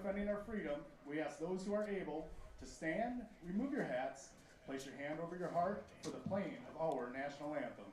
defending our freedom, we ask those who are able to stand, remove your hats, place your hand over your heart for the playing of our national anthem.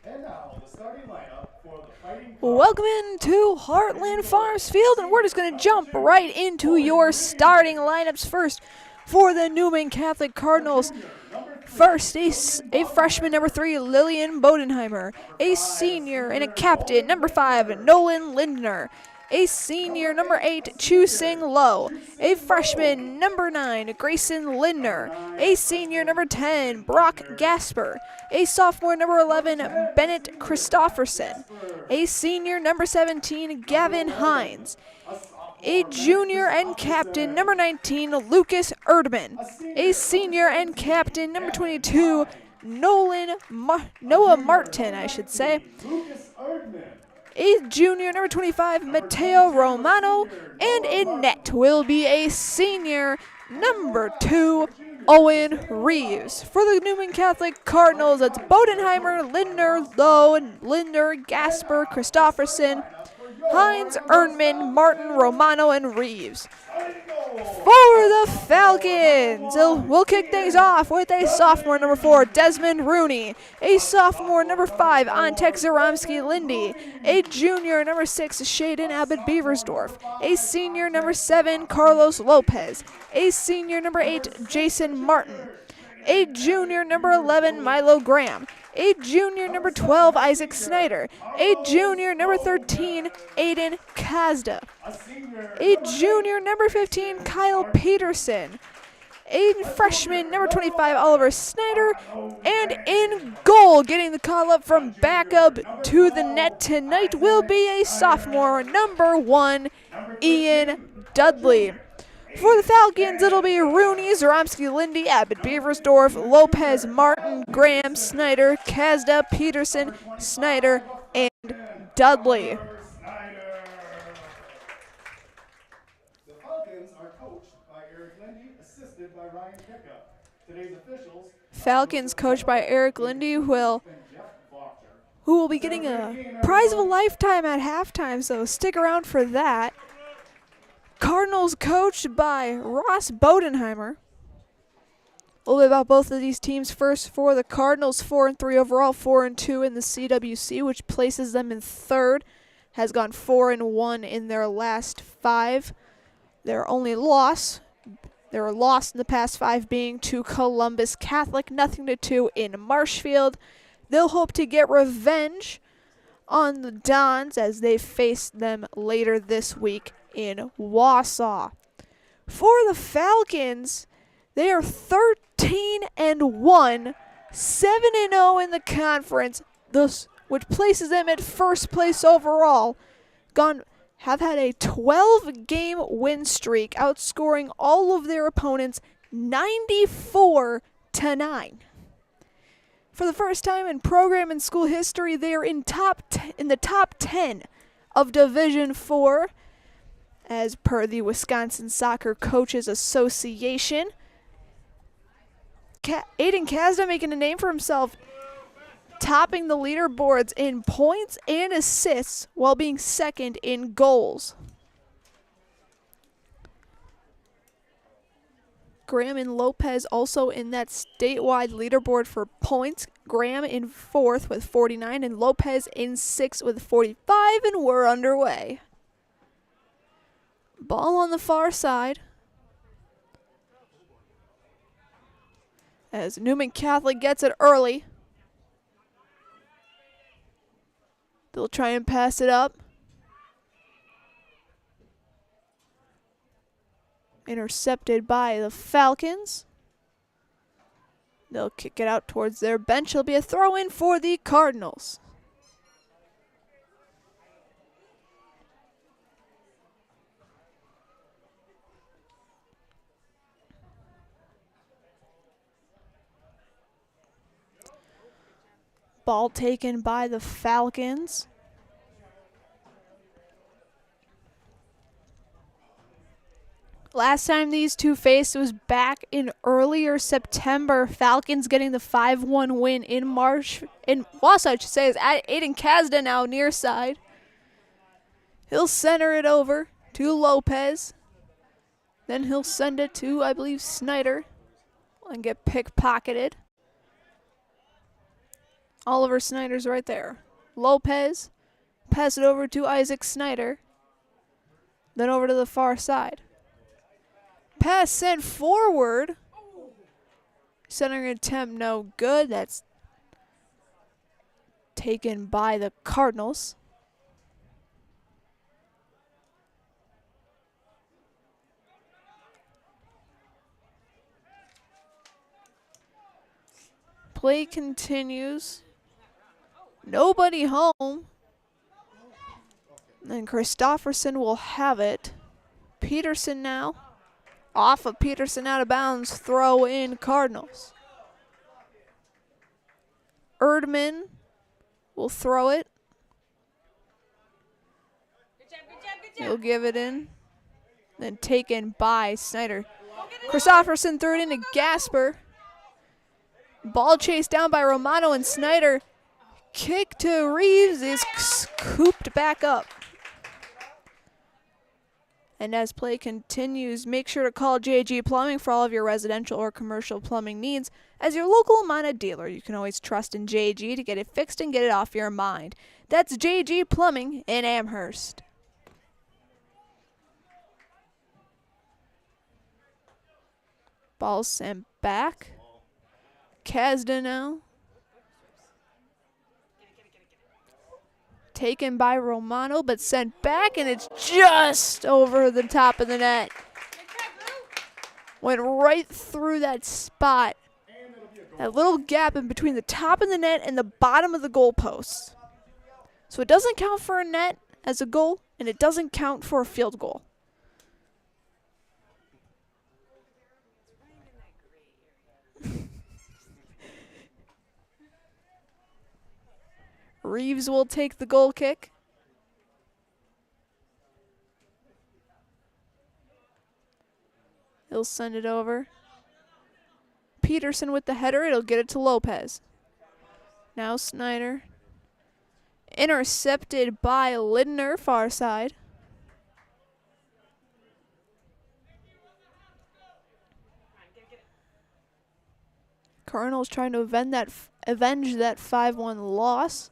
And now, the starting lineup for the Fighting Cock. Welcome into Heartland Farms Field, and we're just going to jump right into your starting lineups first for the Newman Catholic Cardinals. First, a freshman, number 3, Lillian Bodenheimer. A senior and a captain, number 5, Nolan Lindner. A senior, number 8, Chu Sing Lo. A freshman, number 9, Grayson Lindner. A senior, number 10, Brock Gasper. A sophomore, number 11, Bennett Christofferson. A senior, number 17, Gavin Hines. A junior and captain, number 19, Lucas Erdman. A senior and captain, number 22, Noah Martin, I should say. A junior, number 25, Matteo Romano. And in net will be a senior, number 2, Owen Reeves. For the Newman Catholic Cardinals, that's Bodenheimer, Lindner, Lowe, Lindner, Gasper, Christofferson, Hines, Ernman, Martin, Romano, and Reeves. For the Falcons, we'll kick things off with a sophomore, number 4, Desmond Rooney. A sophomore, number 5, Antek Zaromsky-Lindy. A junior, number 6, Shaden Abbott Beversdorf. A senior, number 7, Carlos Lopez. A senior, number 8, Jason Martin. A junior, number 11, Milo Graham. A junior, number 12, Isaac Snyder. A junior, number 13, Aiden Kazda. A junior, number 15, Kyle Peterson. A freshman, number 25, Oliver Snyder. And in goal, getting the call up from backup to the net tonight will be a sophomore, number 1, Ian Dudley. For the Falcons, it'll be Rooney, Zaromsky, Lindy, Abbott, Beversdorf, Lopez, Martin, Graham, Snyder, Kazda, Peterson, Snyder, and Dudley. The Falcons are coached by Eric Lindy, assisted by Ryan Pickup. Today's officials. Falcons coached by Eric Lindy, who will be getting a prize of a lifetime at halftime, so stick around for that. Cardinals coached by Ross Bodenheimer. A little bit about both of these teams. First, for the Cardinals, 4-3 overall, 4-2 in the CWC, which places them in third. Has gone 4-1 in their last 5. Their only loss, they were lost in the past 5, being to Columbus Catholic, 0-2 in Marshfield. They'll hope to get revenge on the Dons as they face them later this week in Wausau. For the Falcons, they are 13-1, 7-0 in the conference, which places them at first place overall. Have had a 12-game win streak, outscoring all of their opponents 94-9. For the first time in program and school history, they are in the top 10 of Division IV, as per the Wisconsin Soccer Coaches Association. Aiden Kazda making a name for himself topping the leaderboards in points and assists while being second in goals. Graham and Lopez also in that statewide leaderboard for points. Graham in 4th with 49 and Lopez in 6th with 45, and we're underway. Ball on the far side. As Newman Catholic gets it early. They'll try and pass it up. Intercepted by the Falcons. They'll kick it out towards their bench. It'll be a throw-in for the Cardinals. Ball taken by the Falcons. Last time these two faced was back in earlier September. Falcons getting the 5-1 win in Wausau, I should say, is at Aiden Kazda now near side. He'll center it over to Lopez. Then he'll send it to, I believe, Snyder and get pickpocketed. Oliver Snyder's right there. Lopez, pass it over to Isaac Snyder. Then over to the far side. Pass sent forward. Centering attempt no good. That's taken by the Cardinals. Play continues. Nobody home. And Christofferson will have it. Peterson now. Off of Peterson, out of bounds. Throw in Cardinals. Erdman will throw it. He'll give it in. Then taken by Snyder. Christofferson threw it into Gasper. Ball chased down by Romano, and Snyder. Kick to Reeves is scooped back up. And as play continues, make sure to call JG Plumbing for all of your residential or commercial plumbing needs. As your local Amana dealer, you can always trust in JG to get it fixed and get it off your mind. That's JG Plumbing in Amherst. Ball sent back. Kazda now. Taken by Romano, but sent back, and it's just over the top of the net. Went right through that spot. That little gap in between the top of the net and the bottom of the goalpost. So it doesn't count for a net as a goal, and it doesn't count for a field goal. Reeves will take the goal kick. He'll send it over. Peterson with the header. It'll get it to Lopez. Now Snyder. Intercepted by Lindner, far side. Cardinals trying to avenge that 5-1 loss.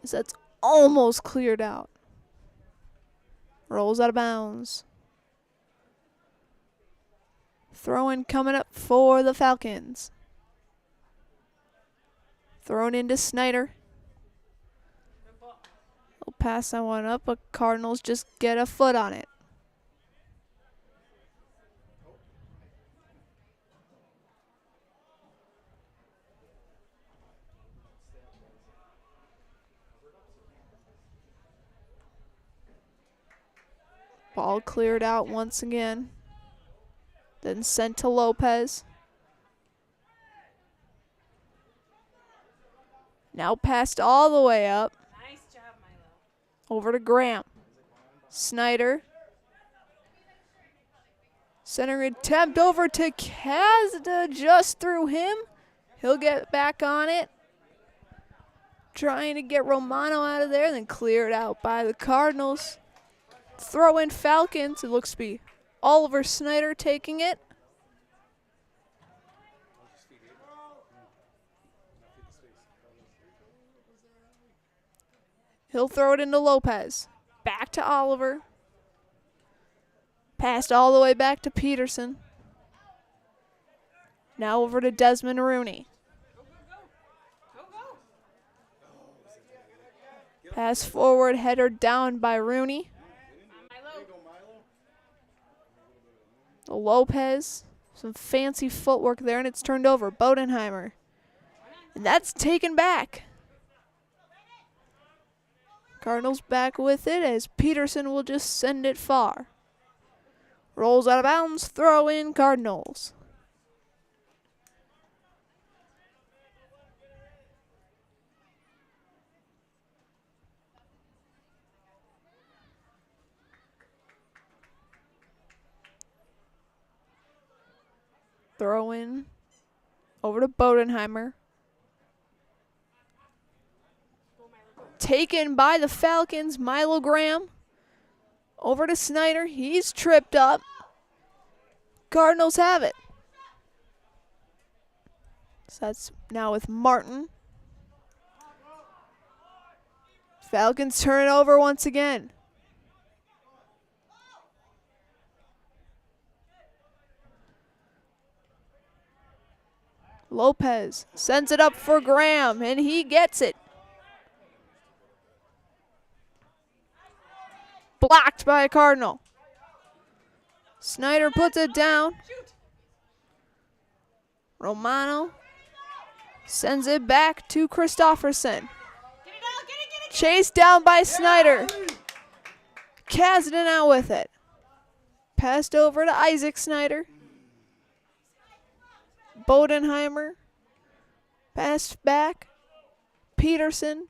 So that's almost cleared out. Rolls out of bounds. Throw-in coming up for the Falcons. Thrown into Snyder. We'll pass that one up, but Cardinals just get a foot on it. Ball cleared out once again. Then sent to Lopez. Now passed all the way up. Nice job, Milo. Over to Graham. Snyder. Center attempt over to Kazda, just through him. He'll get back on it. Trying to get Romano out of there, then cleared out by the Cardinals. Throw in Falcons. It looks to be Oliver Snyder taking it. He'll throw it into Lopez. Back to Oliver. Passed all the way back to Peterson. Now over to Desmond Rooney. Pass forward, header down by Rooney. Lopez, some fancy footwork there, and it's turned over. Bodenheimer. And that's taken back. Cardinals back with it as Peterson will just send it far. Rolls out of bounds, throw in Cardinals. Throw in over to Bodenheimer. Taken by the Falcons, Milo Graham. Over to Snyder. He's tripped up. Cardinals have it. So that's now with Martin. Falcons turn it over once again. Lopez sends it up for Graham, and he gets it. Blocked by a Cardinal. Snyder puts it down. Romano sends it back to Christofferson. Chased down by Snyder. Kasdan out with it. Passed over to Isaac Snyder. Bodenheimer. Passed back. Peterson.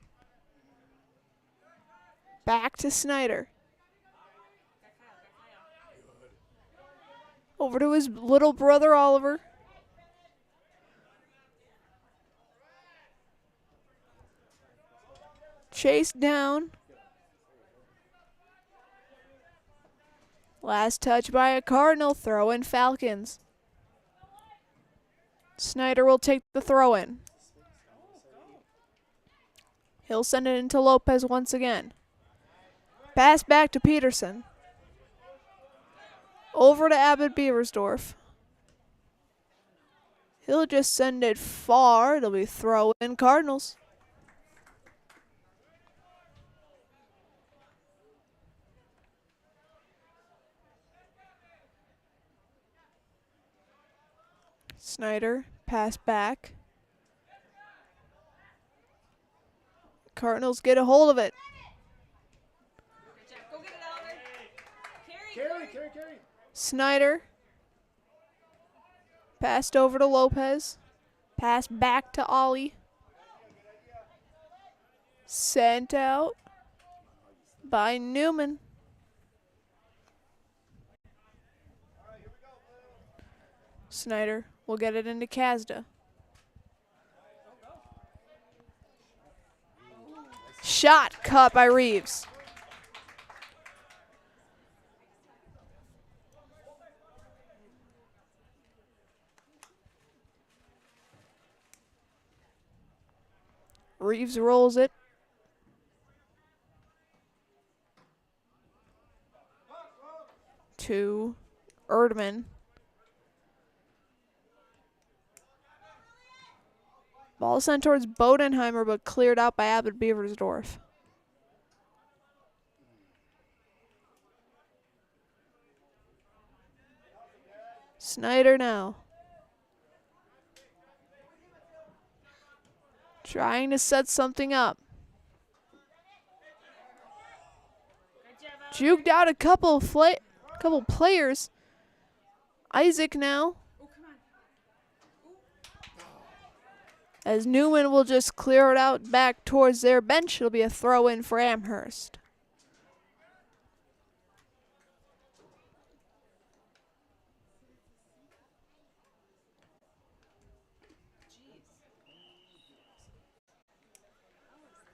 Back to Snyder. Over to his little brother Oliver. Chased down. Last touch by a Cardinal. Throw in Falcons. Snyder will take the throw in. He'll send it into Lopez once again. Pass back to Peterson. Over to Abbott Beversdorf. He'll just send it far. It'll be throw in Cardinals. Snyder, pass back. Cardinals get a hold of it. Go get it, Oliver. Carry. Snyder. Passed over to Lopez. Pass back to Ollie. Sent out by Newman. Snyder will get it into Kasdan. Shot cut by Reeves. Reeves rolls it. To Erdman. Ball sent towards Bodenheimer, but cleared out by Abbott Beversdorf. Snyder now. Trying to set something up. Juked out a couple players. Isaac now. As Newman will just clear it out back towards their bench. It'll be a throw in for Amherst.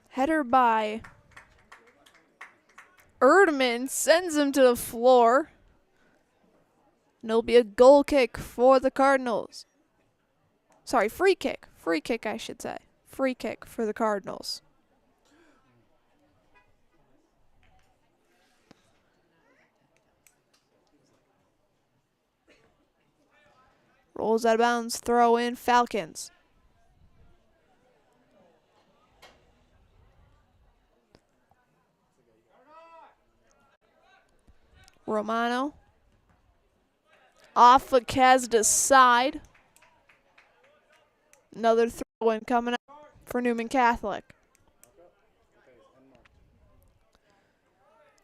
Header by Erdman sends him to the floor. And it'll be a goal kick for the Cardinals. Sorry, free kick. Free kick, I should say. Free kick for the Cardinals. Rolls out of bounds. Throw in Falcons. Romano. Off of Kazda's side. Another throw-in coming up for Newman Catholic.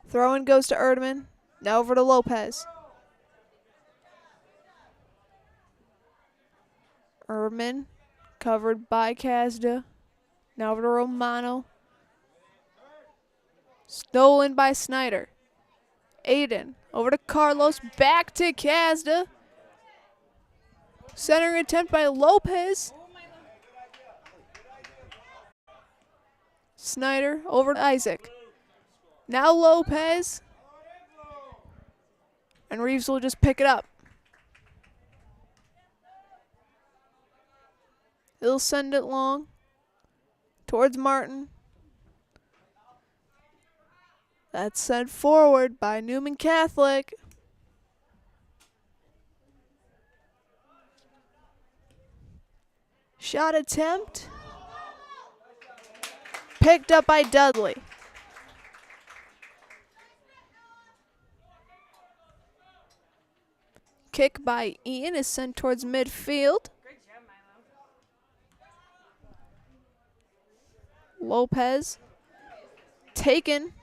Throw-in goes to Erdman. Now over to Lopez. Erdman covered by Kazda. Now over to Romano. Stolen by Snyder. Aiden over to Carlos. Back to Kazda. Centering attempt by Lopez. Snyder over to Isaac. Now Lopez. And Reeves will just pick it up. He'll send it long towards Martin. That's sent forward by Newman Catholic. Shot attempt. Picked up by Dudley. Kick by Ian is sent towards midfield. Lopez taken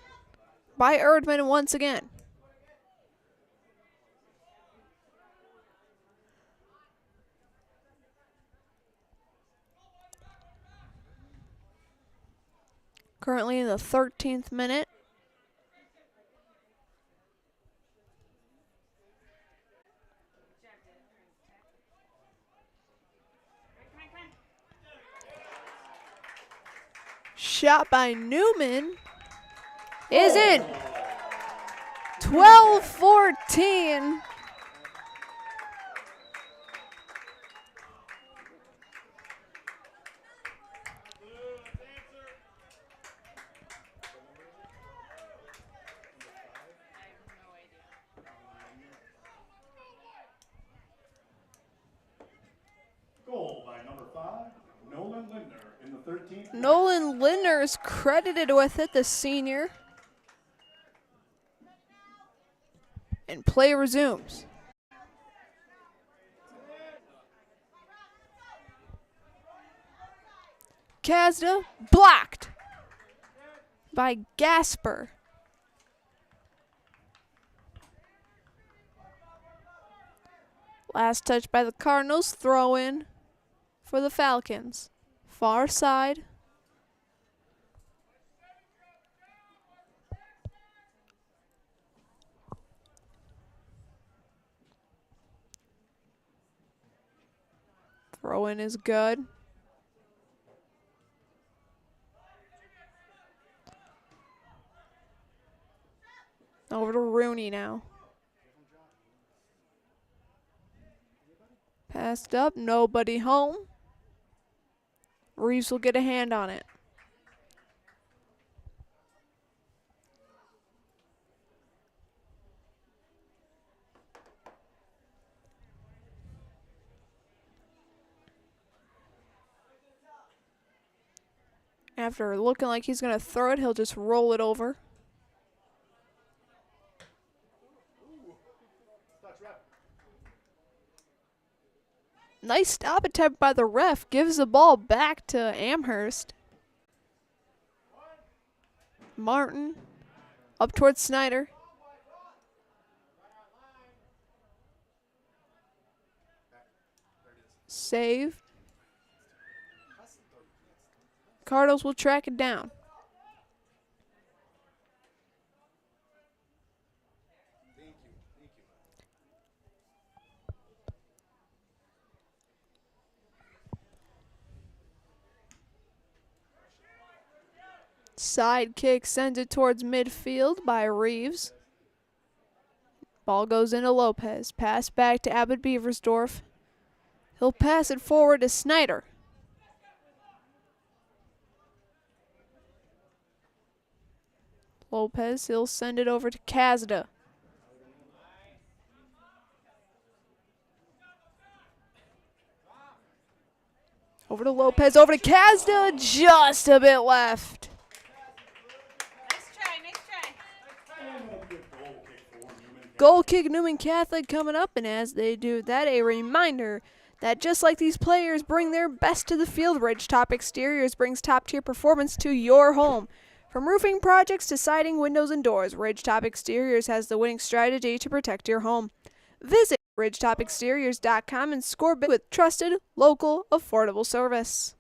by Erdman once again. Currently in the 13th minute. Shot by Newman is in. 12-14. Goal by number 5, Nolan Lindner in the 13th. Nolan Lindner is credited with it, the senior. And play resumes. Kazda blocked by Gasper. Last touch by the Cardinals. Throw in for the Falcons. Far side. Throw in is good. Over to Rooney now. Passed up, nobody home. Reeves will get a hand on it. After looking like he's going to throw it, he'll just roll it over. Nice stop attempt by the ref. Gives the ball back to Amherst. Martin up towards Snyder. Save. Cardinals will track it down. Side kick sends it towards midfield by Reeves. Ball goes into Lopez. Pass back to Abbott Beaversdorf. He'll pass it forward to Snyder. Lopez, he'll send it over to Kazda. Over to Lopez, over to Kazda, just a bit left. Nice try, nice try. Goal kick Newman Catholic coming up, and as they do that, a reminder that just like these players bring their best to the field, Ridgetop Exteriors brings top-tier performance to your home. From roofing projects to siding, windows, and doors, Ridgetop Exteriors has the winning strategy to protect your home. Visit ridgetopexteriors.com and score big with trusted, local, affordable service.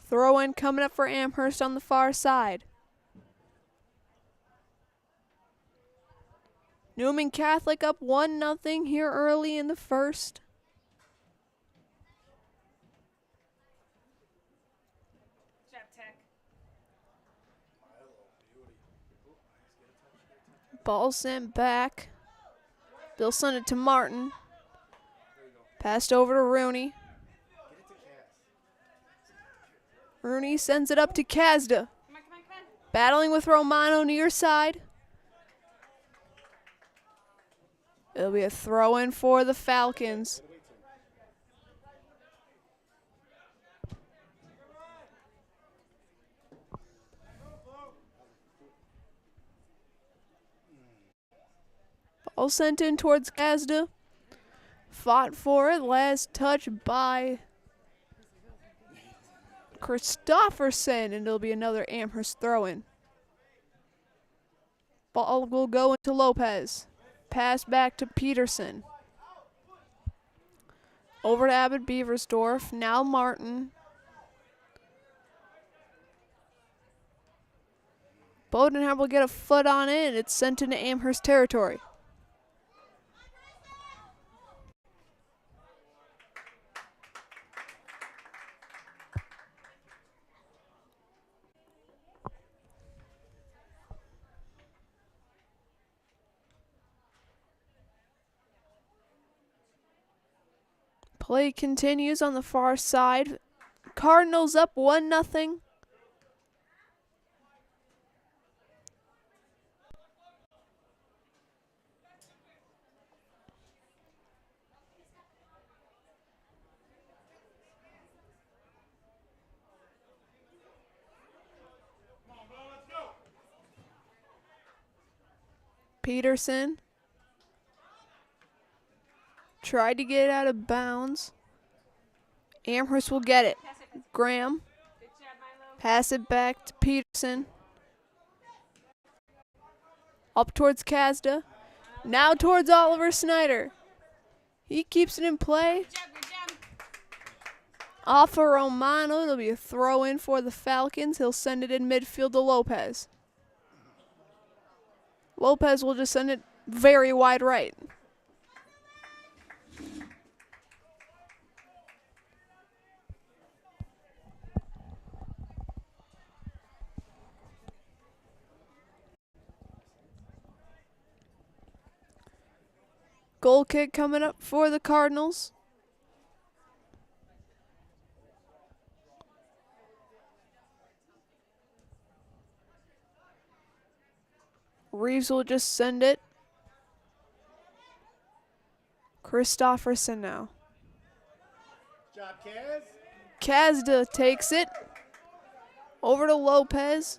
Throw in coming up for Amherst on the far side. Newman Catholic up 1-0 here early in the first. Good job, Tech. Ball sent back. They'll send it to Martin. Passed over to Rooney. Rooney sends it up to Kazda. Come on. Battling with Romano near side. It'll be a throw-in for the Falcons. Ball sent in towards Kazda. Fought for it. Last touch by Christofferson, and it'll be another Amherst throw-in. Ball will go into Lopez. Pass back to Peterson. Over to Abbott Beaversdorf. Now Martin. Bodenham will get a foot on it, and it's sent into Amherst territory. Play continues on the far side. Cardinals up 1-0. Peterson tried to get it out of bounds. Amherst will get it. Graham. Good job, Milo. Pass it back to Peterson. Up towards Kazda. Now towards Oliver Snyder. He keeps it in play. Good job. Off of Romano. It'll be a throw in for the Falcons. He'll send it in midfield to Lopez. Lopez will just send it very wide right. Goal kick coming up for the Cardinals. Reeves will just send it. Christofferson now. Job, Kaz. Kazda takes it. Over to Lopez.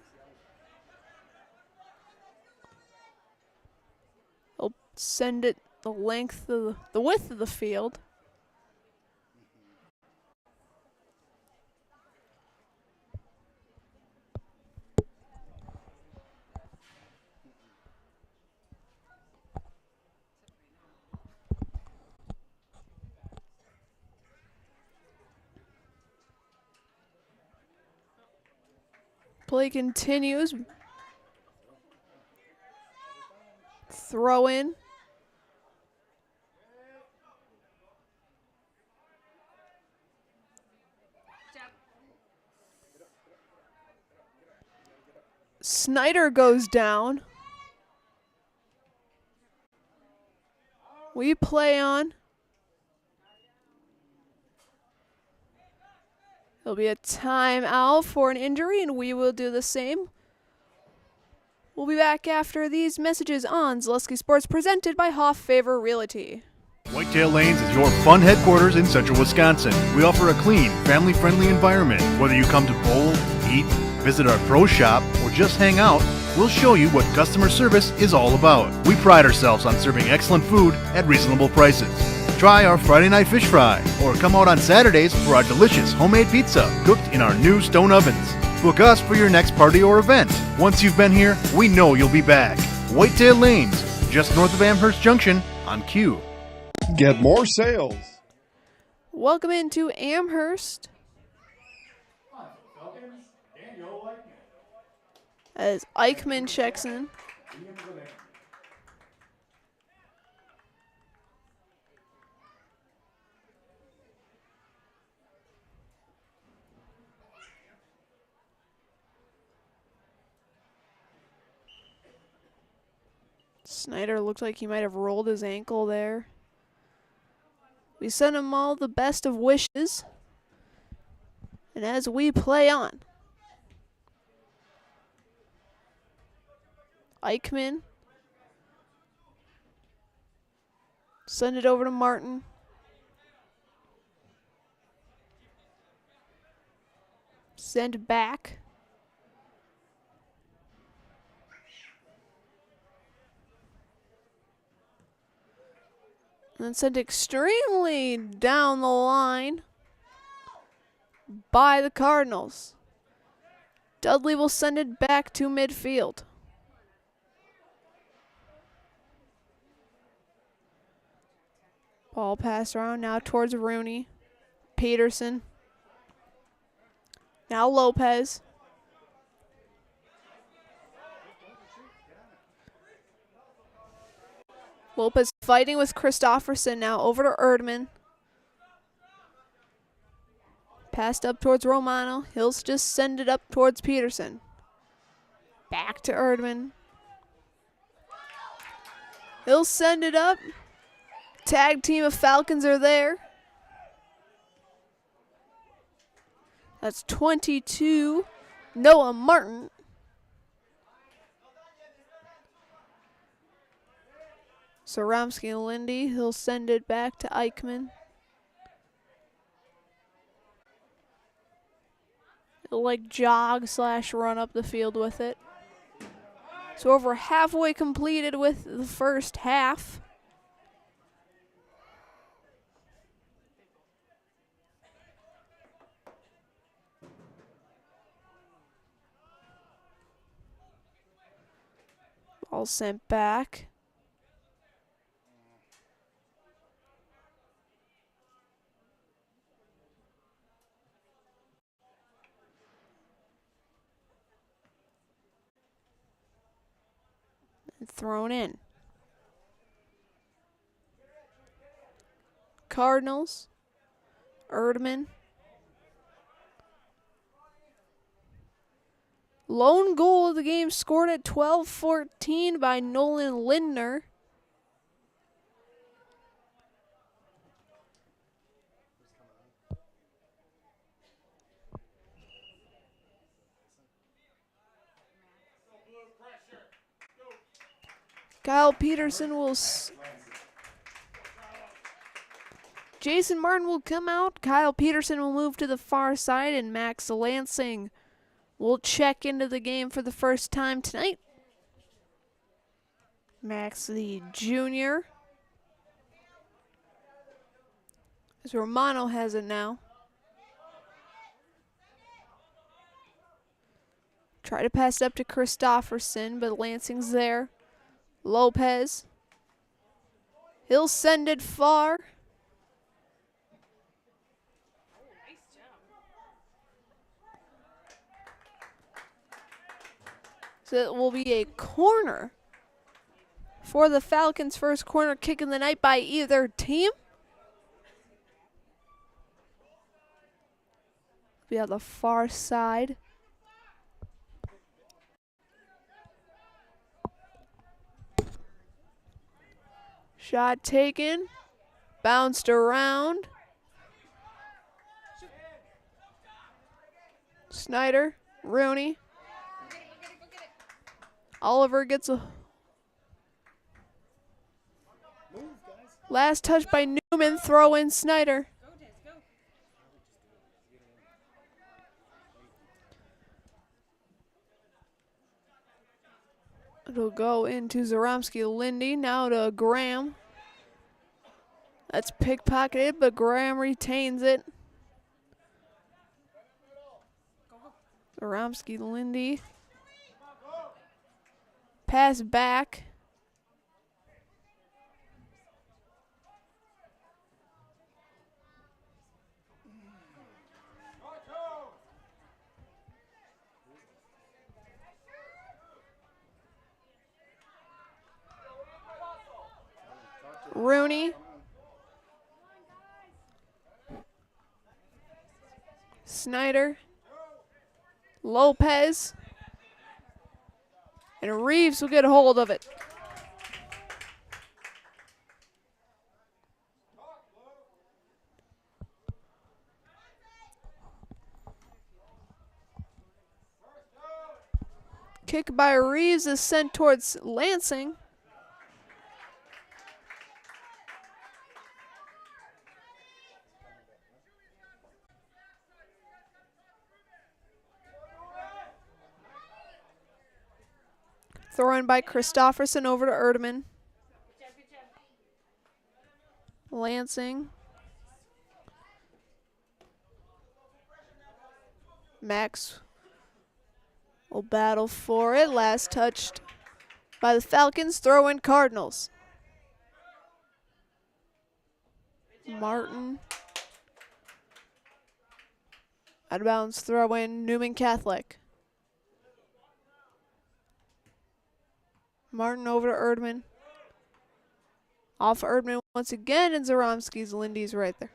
He'll send it the length of the width of the field. Play continues. Throw in. Jab. Snyder goes down. We play on. There'll be a timeout for an injury, and we will do the same. We'll be back after these messages on Zaleski Sports, presented by Hoff Favor Realty. Whitetail Lanes is your fun headquarters in central Wisconsin. We offer a clean, family-friendly environment. Whether you come to bowl, eat, visit our pro shop, or just hang out, we'll show you what customer service is all about. We pride ourselves on serving excellent food at reasonable prices. Try our Friday night fish fry, or come out on Saturdays for our delicious homemade pizza cooked in our new stone ovens. Book us for your next party or event. Once you've been here, we know you'll be back. Whitetail Lanes, just north of Amherst Junction on Q. Get more sales. Welcome into Amherst Falcons, Daniel Eichmann. as Eichmann checks in. Snyder looks like he might have rolled his ankle there. We send him all the best of wishes. And as we play on, Eichmann. Send it over to Martin. Send back. And then sent extremely down the line by the Cardinals. Dudley will send it back to midfield. Ball passed around now towards Rooney. Peterson. Now Lopez. Lopez fighting with Christofferson now over to Erdman. Passed up towards Romano. He'll just send it up towards Peterson. Back to Erdman. He'll send it up. Tag team of Falcons are there. That's 22. Noah Martin. So Ramsky and Lindy, he'll send it back to Eichmann. He'll like jog / run up the field with it. So over halfway completed with the first half. Ball sent back. And thrown in. Cardinals. Erdman. Lone goal of the game scored at 12-14 by Nolan Lindner. Kyle Peterson will... Jason Martin will come out. Kyle Peterson will move to the far side, and Max Lansing will check into the game for the first time tonight. Max the junior. As Romano has it now. Try to pass it up to Christofferson, but Lansing's there. Lopez. He'll send it far. Nice jump. So it will be a corner for the Falcons. First corner kick of the night by either team. Be on the far side. Shot taken. Bounced around. Snyder, Rooney. Oliver gets a last touch by Newman. Throw in Snyder. It'll go into Zaromsky Lindy. Now to Graham. That's pickpocketed, but Graham retains it. Zaromsky Lindy. Pass back. Rooney. Snyder. Lopez. And Reeves will get a hold of it. Kick by Reeves is sent towards Lansing. Thrown by Christofferson over to Erdman. Lansing. Max will battle for it. Last touched by the Falcons. Throw in Cardinals. Martin. Out of bounds throw in Newman Catholic. Martin over to Erdman. Off Erdman once again, and Zaromsky's Lindy's right there.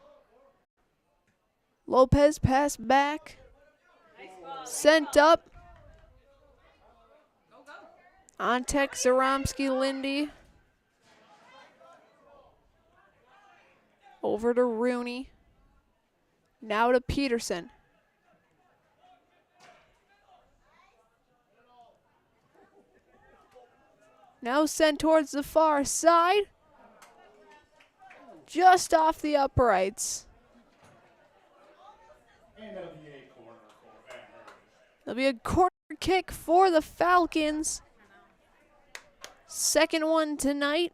Lopez pass back. Sent up. On tech, Zaromsky Lindy. Over to Rooney. Now to Peterson. Now sent towards the far side. Just off the uprights. And that'll be a corner for Amherst. There'll be a corner kick for the Falcons. Second one tonight.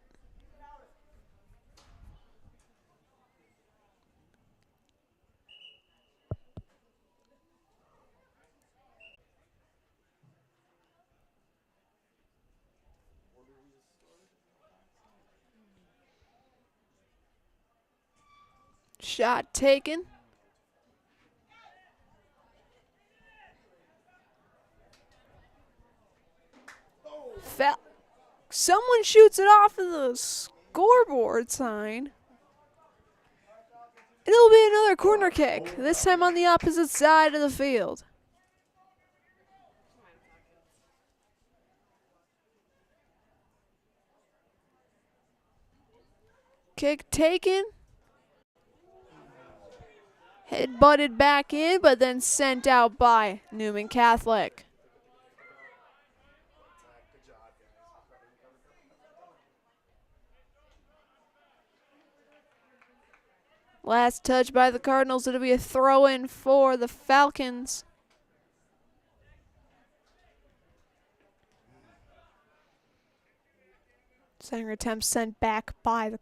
Shot taken. Someone shoots it off of the scoreboard sign. It'll be another corner kick, this time on the opposite side of the field. Kick taken. Head butted back in, but then sent out by Newman Catholic. Last touch by the Cardinals. It'll be a throw-in for the Falcons. Center attempt sent back by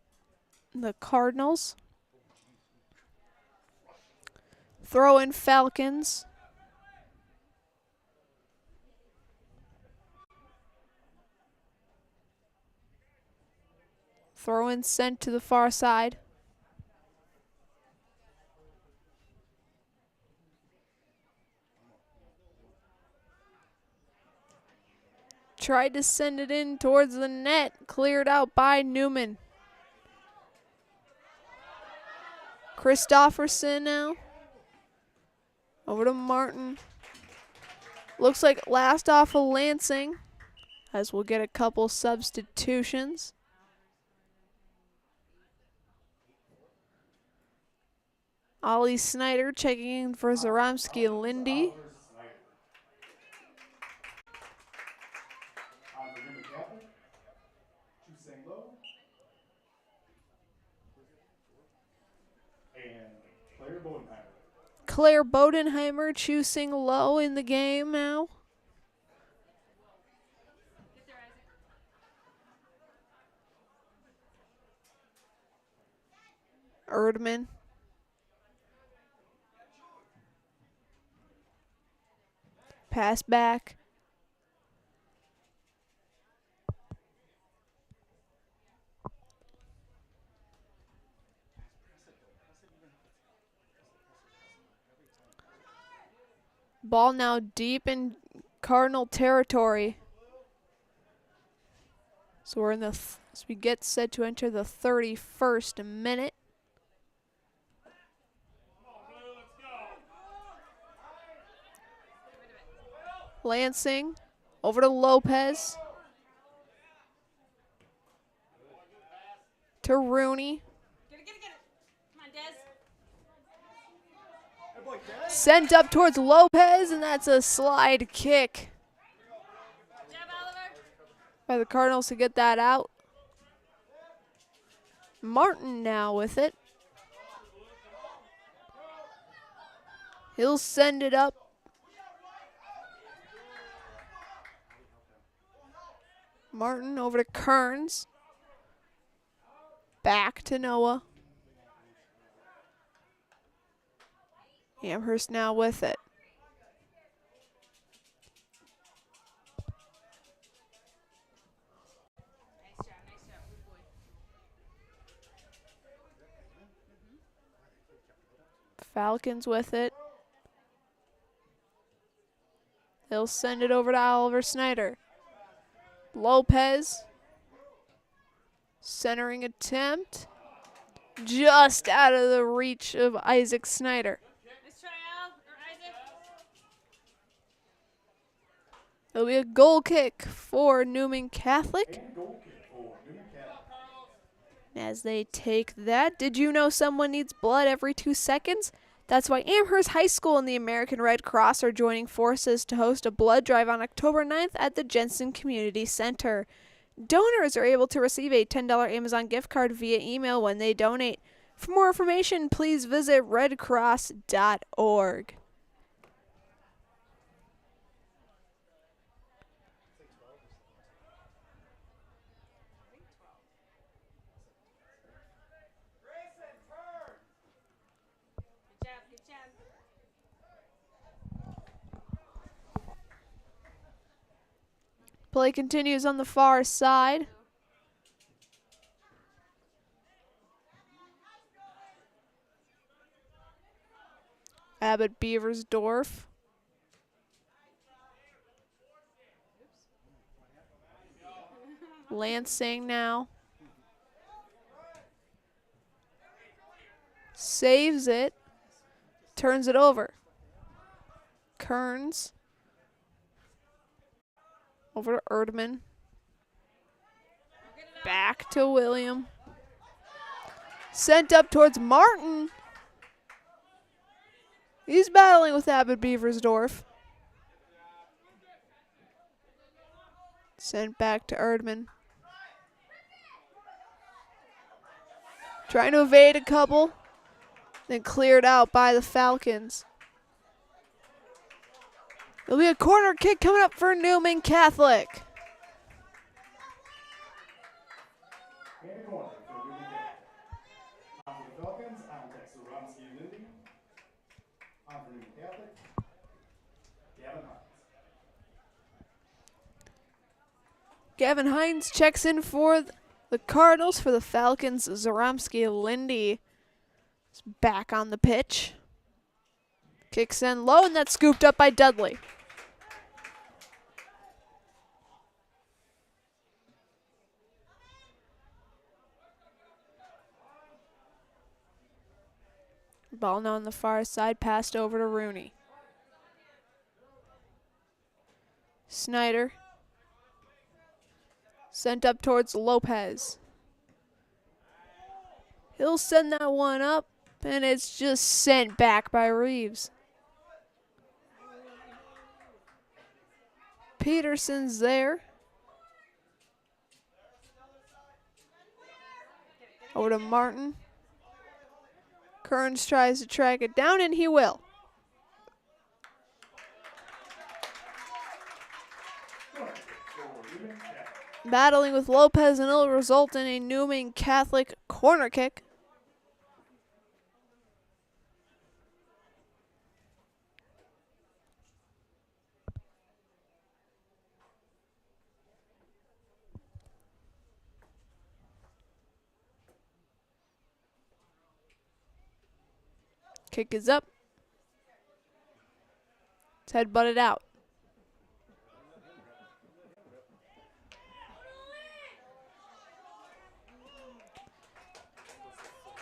the Cardinals. Throw-in Falcons. Throw-in sent to the far side. tried to send it in towards the net. Cleared out by Newman. Christofferson now. Over to Martin. Looks like last off of Lansing, as we'll get a couple substitutions. Ollie Snyder checking in for Zaromsky and Lindy. On for Newman Catholic, choosing low. And Claire Bodenheimer. Claire Bodenheimer choosing low in the game now. Get there, Isaac. Erdman. Pass back. Ball now deep in Cardinal territory. So we're in the as we get set to enter the 31st minute. Lansing over to Lopez. To Rooney. Get it. Come on, Des. Sent up towards Lopez, and that's a slide kick Good job, Oliver. by the Cardinals to get that out. Martin now with it. He'll send it up. Martin over to Kearns. Back to Noah. Amherst now with it. Nice job. Good boy. Falcons with it. They'll send it over to Oliver Snyder. Lopez. Centering attempt. Just out of the reach of Isaac Snyder. Nice try, Al, or Isaac. It'll be a goal kick for Newman Catholic. And goal kick for Newman Catholic. As they take that, did you know someone needs blood every 2 seconds? That's why Amherst High School and the American Red Cross are joining forces to host a blood drive on October 9th at the Jensen Community Center. Donors are able to receive a $10 Amazon gift card via email when they donate. For more information, please visit redcross.org. Good job. Play continues on the far side. Abbott Beaversdorf. Lansing now. Saves it. Turns it over. Kearns. Over to Erdman. Back to William. Sent up towards Martin. He's battling with Abbott Beaversdorf. Sent back to Erdman. Trying to evade a couple. Then cleared out by the Falcons. There'll be a corner kick coming up for Newman Catholic. And a corner for Newman Catholic. On for the Falcons, on deck Zaromsky and Lindy. On for Newman Catholic, Gavin Hines. Gavin Hines checks in for the Cardinals. For the Falcons, Zaromsky Lindy is back on the pitch. Kicks in low, and that's scooped up by Dudley. Ball now on the far side, passed over to Rooney. Snyder. Sent up towards Lopez. He'll send that one up, and it's just sent back by Reeves. Peterson's there. Over to Martin. Kearns tries to track it down, and he will. Battling with Lopez, and it'll result in a Newman Catholic corner kick. Kick is up. It's head butted out.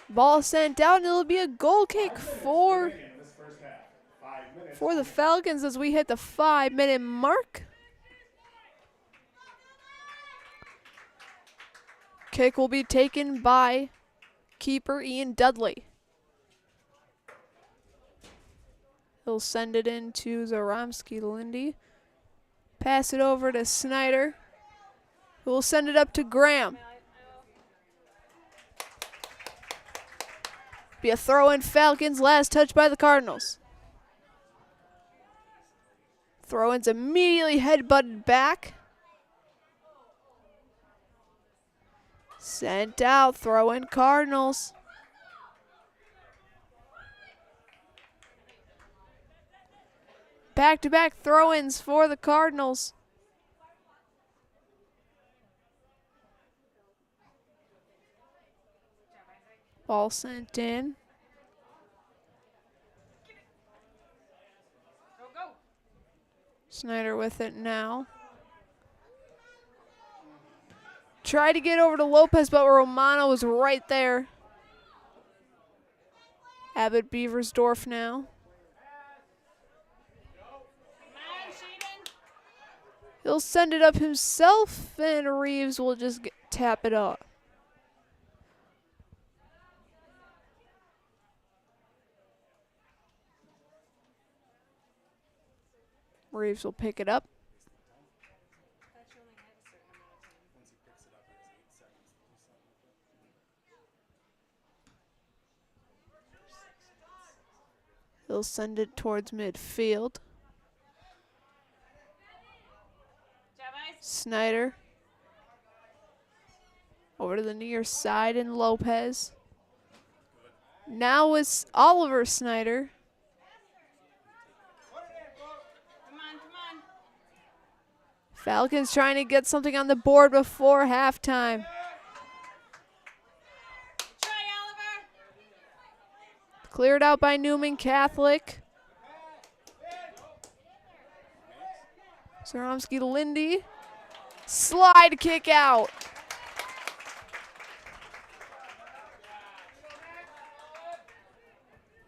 Ball sent out, and it'll be a goal kick for the Falcons as we hit the 5-minute mark. Kick will be taken by keeper Ian Dudley. He'll send it into Zaromsky-Lindy. Pass it over to Snyder, who will send it up to Graham. Be a throw-in Falcons, last touch by the Cardinals. Throw-in's immediately headbutted back. Sent out, throw-in Cardinals. Back-to-back throw-ins for the Cardinals. Ball sent in. Snyder with it now. Tried to get over to Lopez, but Romano was right there. Abbott Beaversdorf now. He'll send it up himself, and Reeves will just tap it up. Reeves will pick it up. He'll send it towards midfield. Snyder. Over to the near side, and Lopez. Now it's Oliver Snyder. Falcons trying to get something on the board before halftime. Cleared out by Newman Catholic. Zaromsky-Lindy. Slide kick out.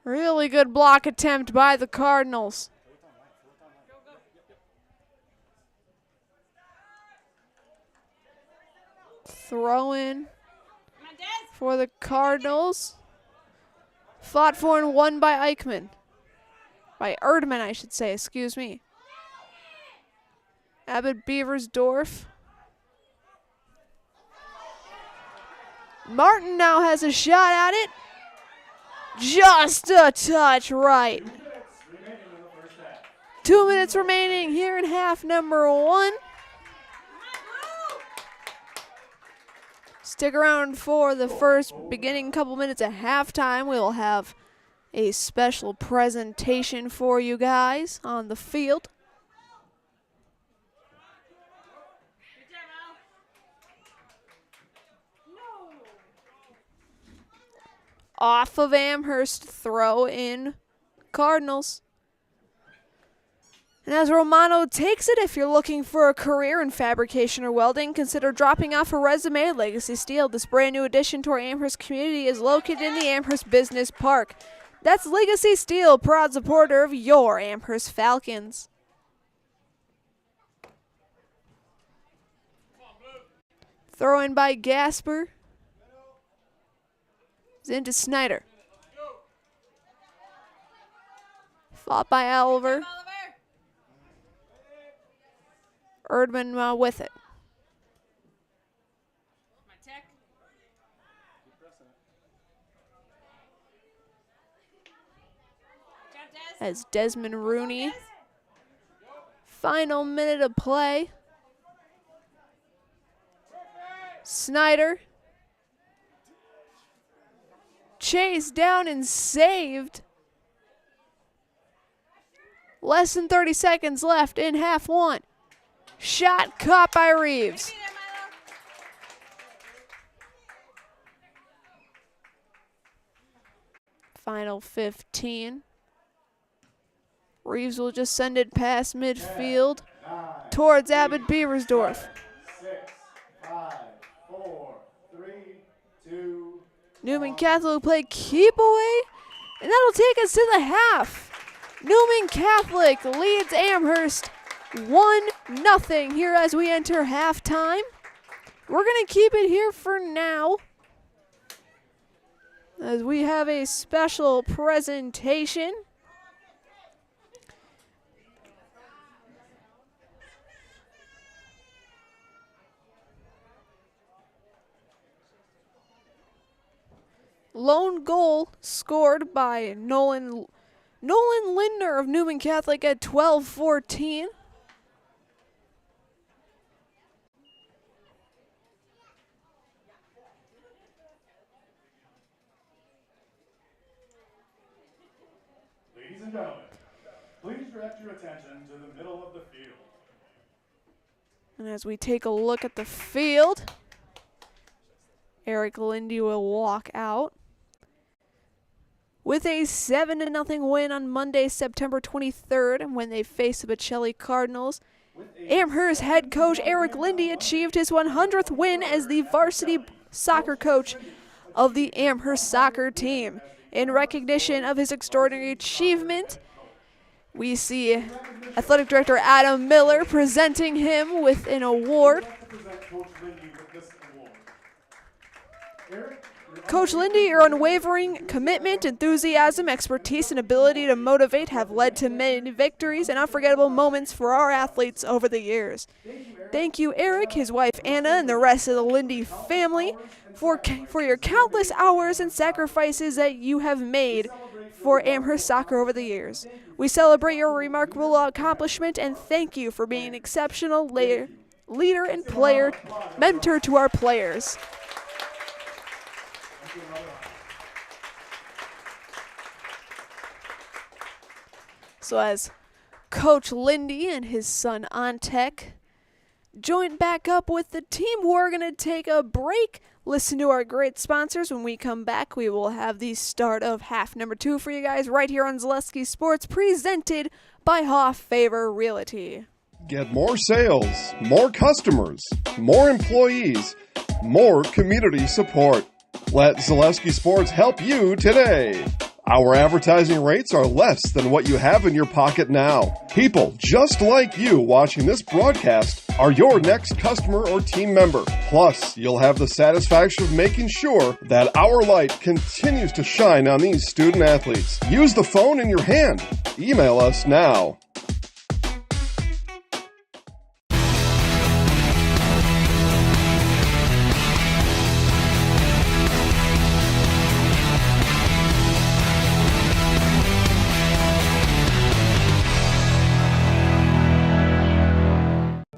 Really good block attempt by the Cardinals. Throw in for the Cardinals. Fought for and won by Eichmann. By Erdmann, I should say, excuse me. Abbott Beaversdorf. Martin now has a shot at it. Just a touch right. 2 minutes remaining here in half number 1. Stick around for the first beginning couple minutes at halftime. We'll have a special presentation for you guys on the field. Off of Amherst, throw in Cardinals. And as Romano takes it, if you're looking for a career in fabrication or welding, consider dropping off a resume at Legacy Steel. This brand new addition to our Amherst community is located in the Amherst Business Park. That's Legacy Steel, proud supporter of your Amherst Falcons. Throw in by Gasper. It's into Snyder. Fought by Oliver. Erdman with it. My tech. Job, Des. As Desmond Rooney. Final minute of play. Snyder. Chased down and saved. Less than 30 seconds left in half one. Shot caught by Reeves. Be there, Milo. Final 15. Reeves will just send it past midfield towards Abbott Beaversdorf. 6, 5, 4, 3, 2. Newman Catholic will play keep away, and that'll take us to the half. Newman Catholic leads Amherst 1-0 here as we enter halftime. We're going to keep it here for now as we have a special presentation. Lone goal scored by Nolan Lindner of Newman Catholic at 12-14. Ladies and gentlemen, please direct your attention to the middle of the field. And as we take a look at the field, Eric Lindy will walk out. With a 7-0 win on Monday, September 23rd, when they face the Bocelli Cardinals, Amherst head coach Eric Lindy achieved his 100th win as the varsity soccer coach of the Amherst soccer team. In recognition of his extraordinary achievement, we see Athletic Director Adam Miller presenting him with an award. Coach Lindy, your unwavering commitment, enthusiasm, expertise, and ability to motivate have led to many victories and unforgettable moments for our athletes over the years. Thank you, Eric, his wife Anna, and the rest of the Lindy family for your countless hours and sacrifices that you have made for Amherst soccer over the years. We celebrate your remarkable accomplishment and thank you for being an exceptional leader and mentor to our players. So as Coach Lindy and his son Antek join back up with the team, we're going to take a break, listen to our great sponsors. When we come back, we will have the start of half number 2 for you guys right here on Zaleski Sports, presented by Hoff Favor Realty. Get more sales, more customers, more employees, more community support. Let Zaleski Sports help you today. Our advertising rates are less than what you have in your pocket now. People just like you watching this broadcast are your next customer or team member. Plus, you'll have the satisfaction of making sure that our light continues to shine on these student athletes. Use the phone in your hand. Email us now.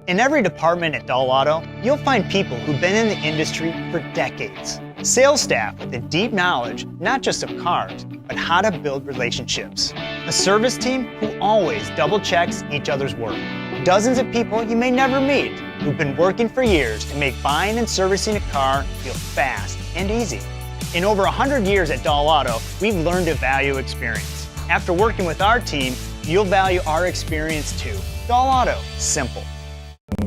In every department at Dahl Auto, you'll find people who've been in the industry for decades. Sales staff with a deep knowledge, not just of cars, but how to build relationships. A service team who always double checks each other's work. Dozens of people you may never meet who've been working for years to make buying and servicing a car feel fast and easy. In over 100 years at Dahl Auto, we've learned to value experience. After working with our team, you'll value our experience too. Dahl Auto, simple.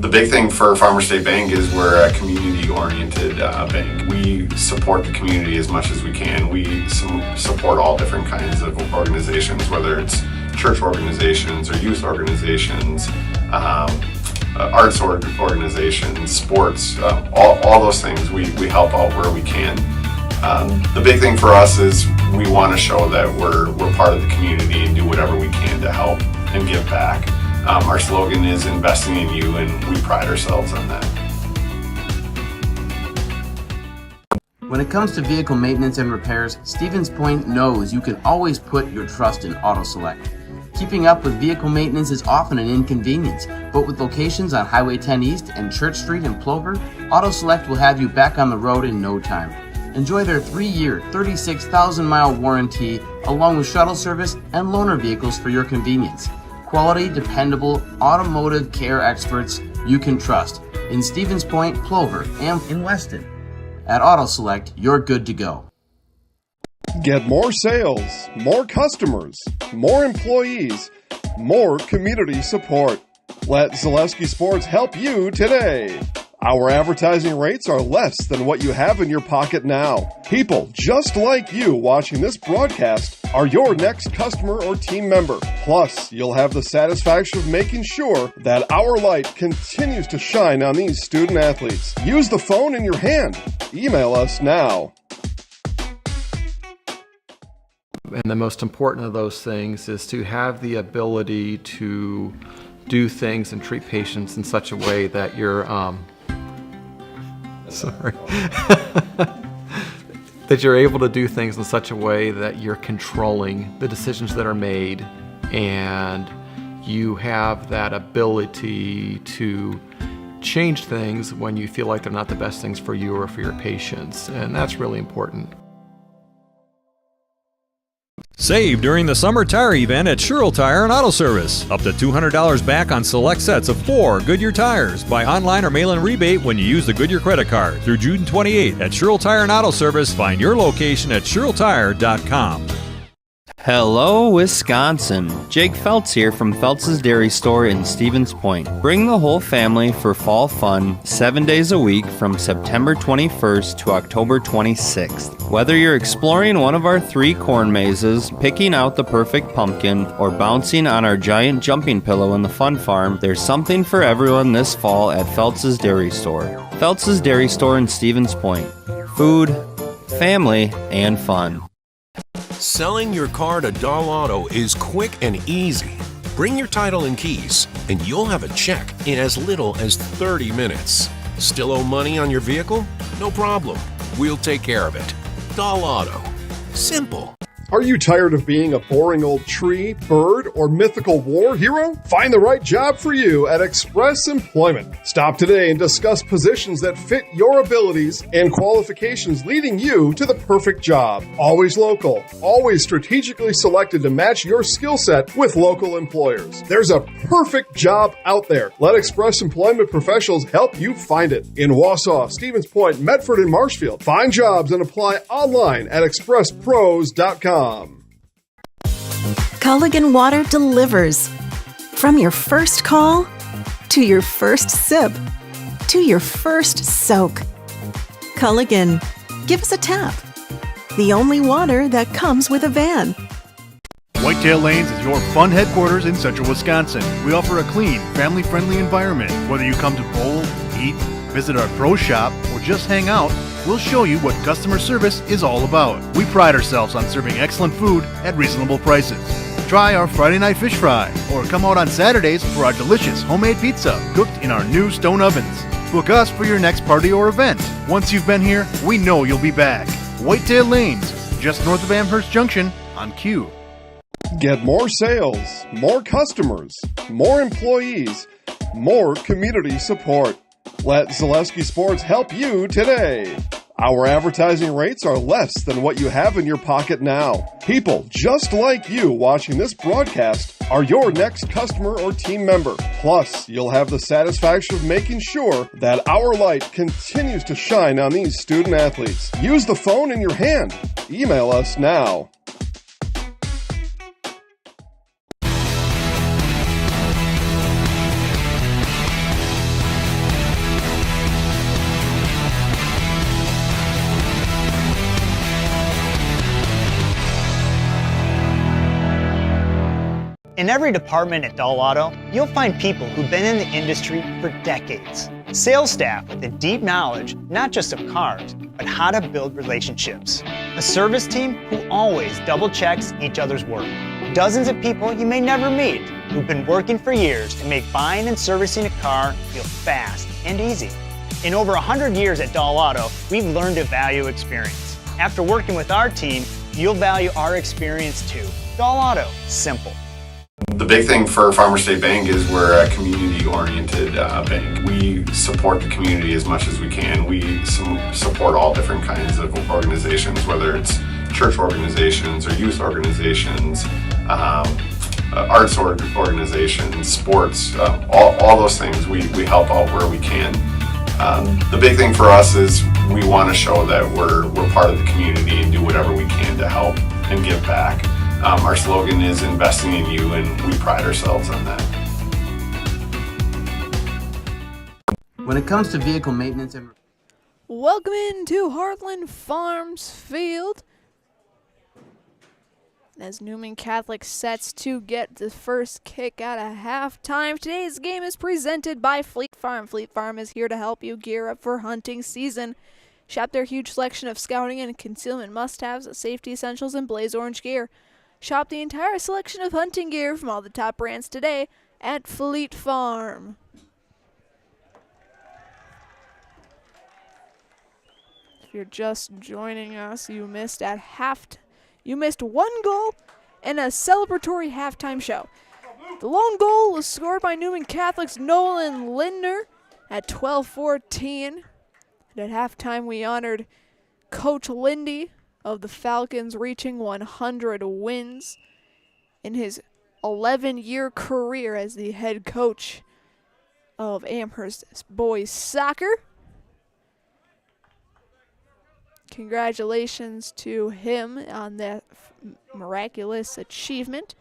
The big thing for Farmers State Bank is we're a community-oriented bank. We support the community as much as we can. We support all different kinds of organizations, whether it's church organizations or youth organizations, arts organizations, sports, all those things. We help out where we can. The big thing for us is we want to show that we're part of the community and do whatever we can to help and give back. Our slogan is investing in you, and we pride ourselves on that. When it comes to vehicle maintenance and repairs, Stevens Point knows you can always put your trust in AutoSelect. Keeping up with vehicle maintenance is often an inconvenience, but with locations on Highway 10 East and Church Street in Plover, AutoSelect will have you back on the road in no time. Enjoy their 3-year, 36,000-mile warranty, along with shuttle service and loaner vehicles for your convenience. Quality, dependable, automotive care experts you can trust in Stevens Point, Plover, and in Weston. At AutoSelect, you're good to go. Get more sales, more customers, more employees, more community support. Let Zaleski Sports help you today. Our advertising rates are less than what you have in your pocket now. People just like you watching this broadcast are your next customer or team member. Plus, you'll have the satisfaction of making sure that our light continues to shine on these student athletes. Use the phone in your hand. Email us now. And the most important of those things is to have the ability to do things and treat patients in such a way that you're that you're able to do things in such a way that you're controlling the decisions that are made, and you have that ability to change things when you feel like they're not the best things for you or for your patients, and that's really important. Save during the summer tire event at Sherrill Tire and Auto Service. Up to $200 back on select sets of 4 Goodyear tires. Buy online or mail-in rebate when you use the Goodyear credit card. Through June 28th at Sherrill Tire and Auto Service. Find your location at SherrillTire.com. Hello, Wisconsin. Jake Feltz here from Feltz's Dairy Store in Stevens Point. Bring the whole family for fall fun 7 days a week from September 21st to October 26th. Whether you're exploring one of our 3 corn mazes, picking out the perfect pumpkin, or bouncing on our giant jumping pillow in the fun farm, there's something for everyone this fall at Feltz's Dairy Store. Feltz's Dairy Store in Stevens Point. Food, family, and fun. Selling your car to Dahl Auto is quick and easy. Bring your title and keys, and you'll have a check in as little as 30 minutes. Still owe money on your vehicle? No problem. We'll take care of it. Dahl Auto. Simple. Are you tired of being a boring old tree, bird, or mythical war hero? Find the right job for you at Express Employment. Stop today and discuss positions that fit your abilities and qualifications, leading you to the perfect job. Always local, always strategically selected to match your skill set with local employers. There's a perfect job out there. Let Express Employment professionals help you find it. In Wausau, Stevens Point, Medford, and Marshfield. Find jobs and apply online at expresspros.com. Culligan Water delivers. From your first call, to your first sip, to your first soak. Culligan, give us a tap. The only water that comes with a van. Whitetail Lanes is your fun headquarters in central Wisconsin. We offer a clean, family-friendly environment. Whether you come to bowl, eat, visit our pro shop, or just hang out, we'll show you what customer service is all about. We pride ourselves on serving excellent food at reasonable prices. Try our Friday night fish fry, or come out on Saturdays for our delicious homemade pizza cooked in our new stone ovens. Book us for your next party or event. Once you've been here, we know you'll be back. Whitetail Lanes, just north of Amherst Junction on Q. Get more sales, more customers, more employees, more community support. Let Zaleski Sports help you today. Our advertising rates are less than what you have in your pocket now. People just like you watching this broadcast are your next customer or team member. Plus, you'll have the satisfaction of making sure that our light continues to shine on these student athletes. Use the phone in your hand. Email us now. In every department at Dull Auto, you'll find people who've been in the industry for decades. Sales staff with a deep knowledge, not just of cars, but how to build relationships. A service team who always double checks each other's work. Dozens of people you may never meet who've been working for years to make buying and servicing a car feel fast and easy. In over 100 years at Dull Auto, we've learned to value experience. After working with our team, you'll value our experience too. Dull Auto, simple. The big thing for Farmer State Bank is we're a community-oriented bank. We support the community as much as we can. We support all different kinds of organizations, whether it's church organizations or youth organizations, arts organizations, sports, all those things. We help out where we can. The big thing for us is we want to show that we're part of the community and do whatever we can to help and give back. Our slogan is investing in you, and we pride ourselves on that. When it comes to vehicle maintenance and Welcome into Heartland Farms Field as Newman Catholic sets to get the first kick out of halftime. Today's game is presented by Fleet Farm. Fleet Farm is here to help you gear up for hunting season. Shop their huge selection of scouting and concealment must-haves, safety essentials, and blaze orange gear. Shop the entire selection of hunting gear from all the top brands today at Fleet Farm. If you're just joining us, you missed one goal and a celebratory halftime show. The lone goal was scored by Newman Catholic's Nolan Lindner at 12:14. And at halftime, we honored Coach Lindy of the Falcons, reaching 100 wins in his 11-year career as the head coach of Amherst boys soccer. Congratulations to him on that miraculous achievement.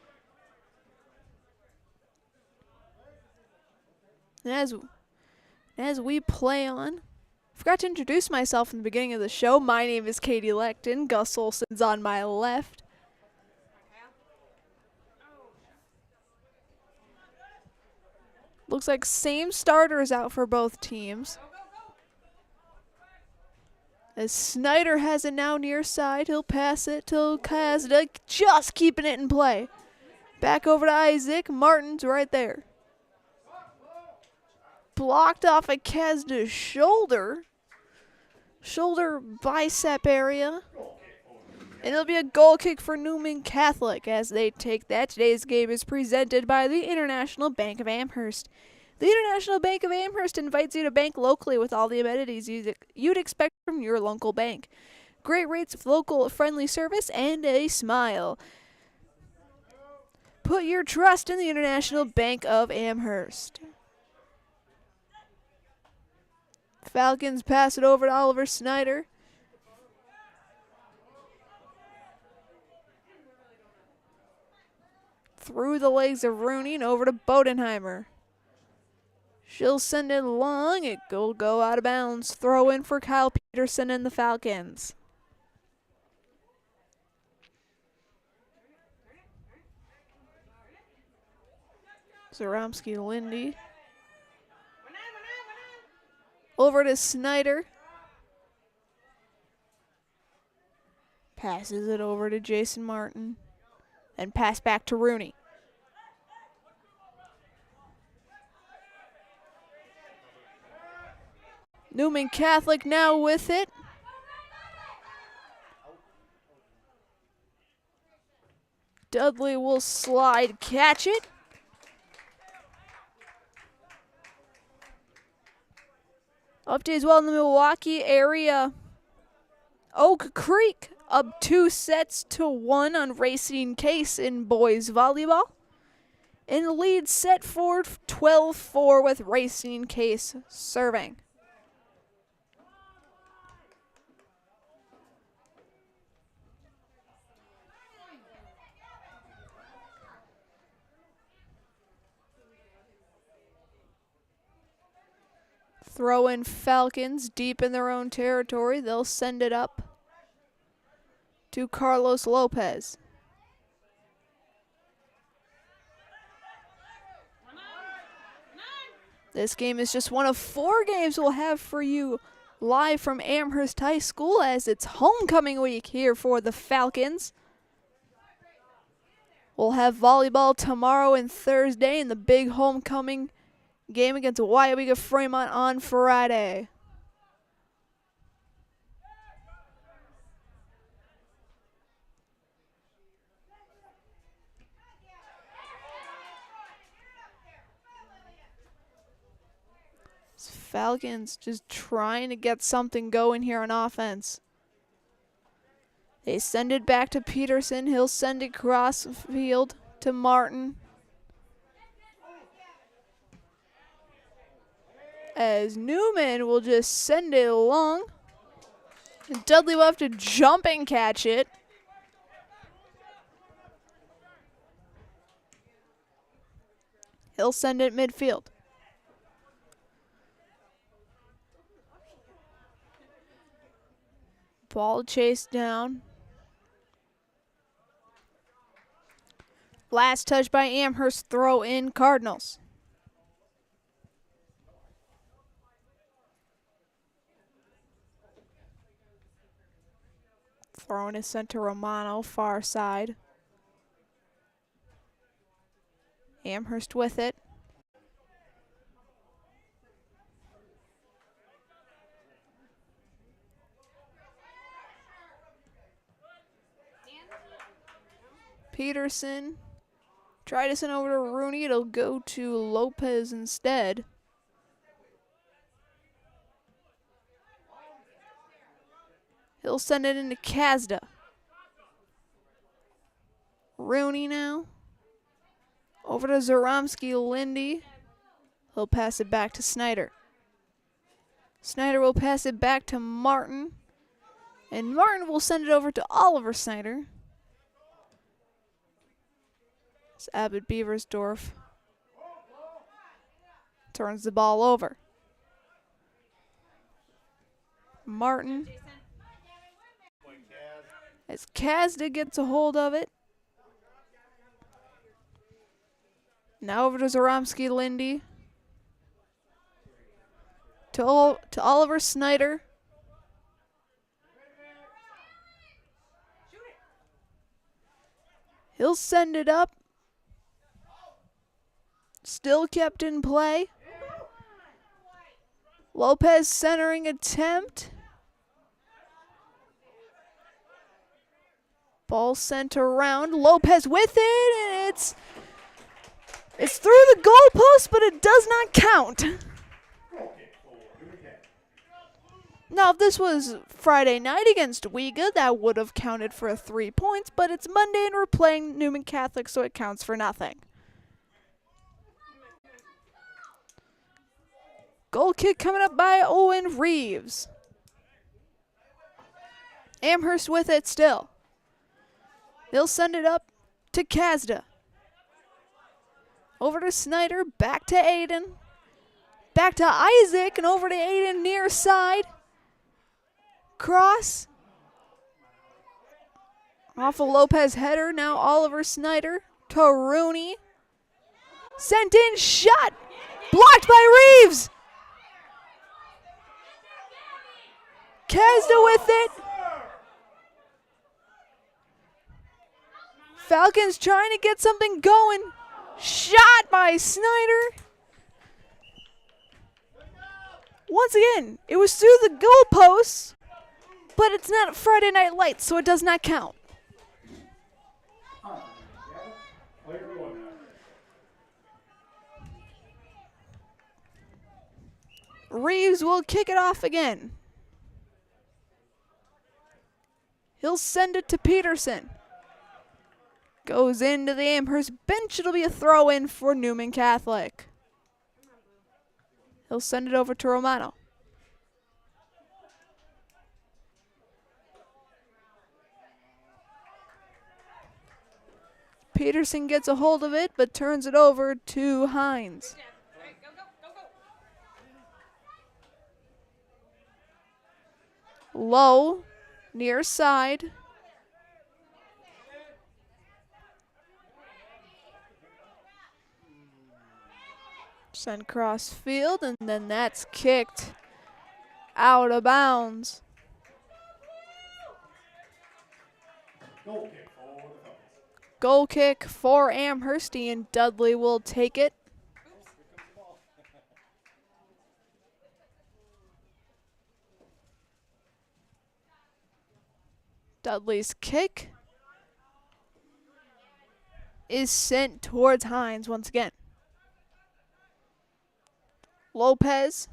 And as we play on, I forgot to introduce myself in the beginning of the show. My name is Katie Lecton. Gus Olson's on my left. Looks like same starters out for both teams. As Snyder has it now near side, he'll pass it to Kazda, just keeping it in play. Back over to Isaac. Martin's right there. Blocked off at Kazda's shoulder bicep area. And it'll be a goal kick for Newman Catholic as they take that. Today's game is presented by the International Bank of Amherst. The International Bank of Amherst invites you to bank locally with all the amenities you'd expect from your local bank. Great rates of local friendly service and a smile. Put your trust in the International Bank of Amherst. Falcons pass it over to Oliver Snyder. Through the legs of Rooney and over to Bodenheimer. She'll send it long. It will go out of bounds. Throw in for Kyle Peterson and the Falcons. Zaromsky Lindy. Over to Snyder. Passes it over to Jason Martin. And pass back to Rooney. Newman Catholic now with it. Dudley will slide, catch it. Update as well in the Milwaukee area. Oak Creek up 2-1 on Racing Case in boys volleyball. In the lead set for 12-4 with Racing Case serving. Throw in Falcons deep in their own territory. They'll send it up to Carlos Lopez. This game is just one of 4 games we'll have for you live from Amherst High School as it's homecoming week here for the Falcons. We'll have volleyball tomorrow and Thursday and the big homecoming game against WIAA Fremont on Friday. Falcons just trying to get something going here on offense. They send it back to Peterson. He'll send it cross field to Martin. As Newman will just send it along. And Dudley will have to jump and catch it. He'll send it midfield. Ball chased down. Last touch by Amherst, throw in Cardinals. Throwing is sent to Romano, far side. Amherst with it. Peterson. Try to send over to Rooney. It'll go to Lopez instead. He'll send it into Kazda. Rooney now. Over to Zaromsky Lindy. He'll pass it back to Snyder. Snyder will pass it back to Martin. And Martin will send it over to Oliver Snyder. It's Abbott Beversdorf. Turns the ball over. Martin. As Kazda gets a hold of it. Now over to Zaromsky Lindy. To Oliver Snyder. He'll send it up. Still kept in play. Lopez centering attempt. Ball sent around. Lopez with it, and it's through the goalpost, but it does not count. Now, if this was Friday night against WIAA, that would have counted for 3 points, but it's Monday and we're playing Newman Catholic, so it counts for nothing. Goal kick coming up by Owen Reeves. Amherst with it still. They'll send it up to Kazda. Over to Snyder, back to Aiden. Back to Isaac, and over to Aiden near side. Cross. Off a Lopez header, now Oliver Snyder to Rooney. Sent in, shot. Blocked by Reeves. Kazda with it. Falcons trying to get something going. Shot by Snyder. Once again, it was through the goalposts, but it's not Friday Night Lights, so it does not count. Reeves will kick it off again. He'll send it to Peterson. Goes into the Amherst bench. It'll be a throw-in for Newman Catholic. He'll send it over to Romano. Peterson gets a hold of it, but turns it over to Hines. Low, near side. Sent cross field, and then that's kicked out of bounds. Goal kick for the Falcons. Goal kick for Amherst, and Dudley will take it. Dudley's kick is sent towards Hines once again. Lopez,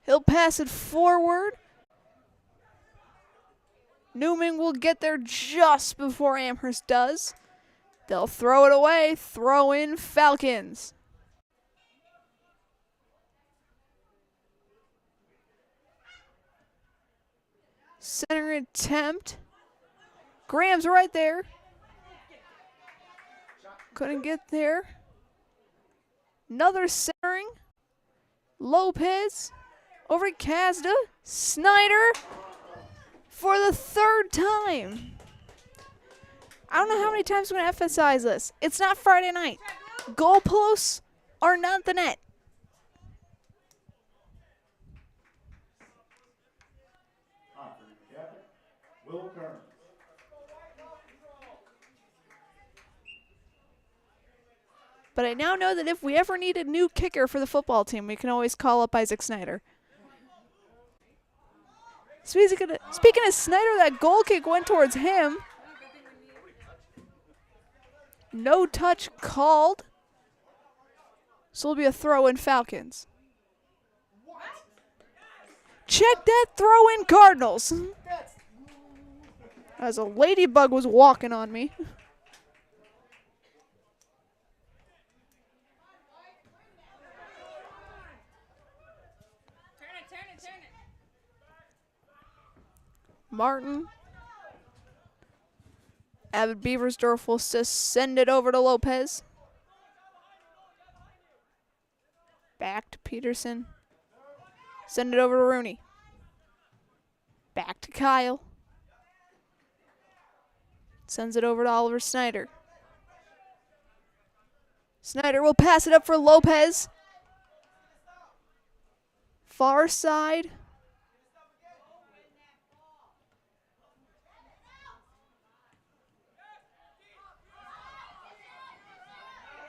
he'll pass it forward. Newman will get there just before Amherst does. They'll throw it away, throw in Falcons. Center attempt. Graham's right there. Couldn't get there. Another centering. Lopez over at Kazda. Snyder for the third time. I don't know how many times I'm going to emphasize this. It's not Friday night. Goalposts are not the net. Will Kearns. But I now know that if we ever need a new kicker for the football team, we can always call up Isaac Snyder. Speaking of Snyder, that goal kick went towards him. No touch called. So it'll be a throw in Falcons. Check that throw in Cardinals. As a ladybug was walking on me. Turn it. Martin. Abbott Beaversdorf will just send it over to Lopez. Back to Peterson. Send it over to Rooney. Back to Kyle. Sends it over to Oliver Snyder. Snyder will pass it up for Lopez. Far side.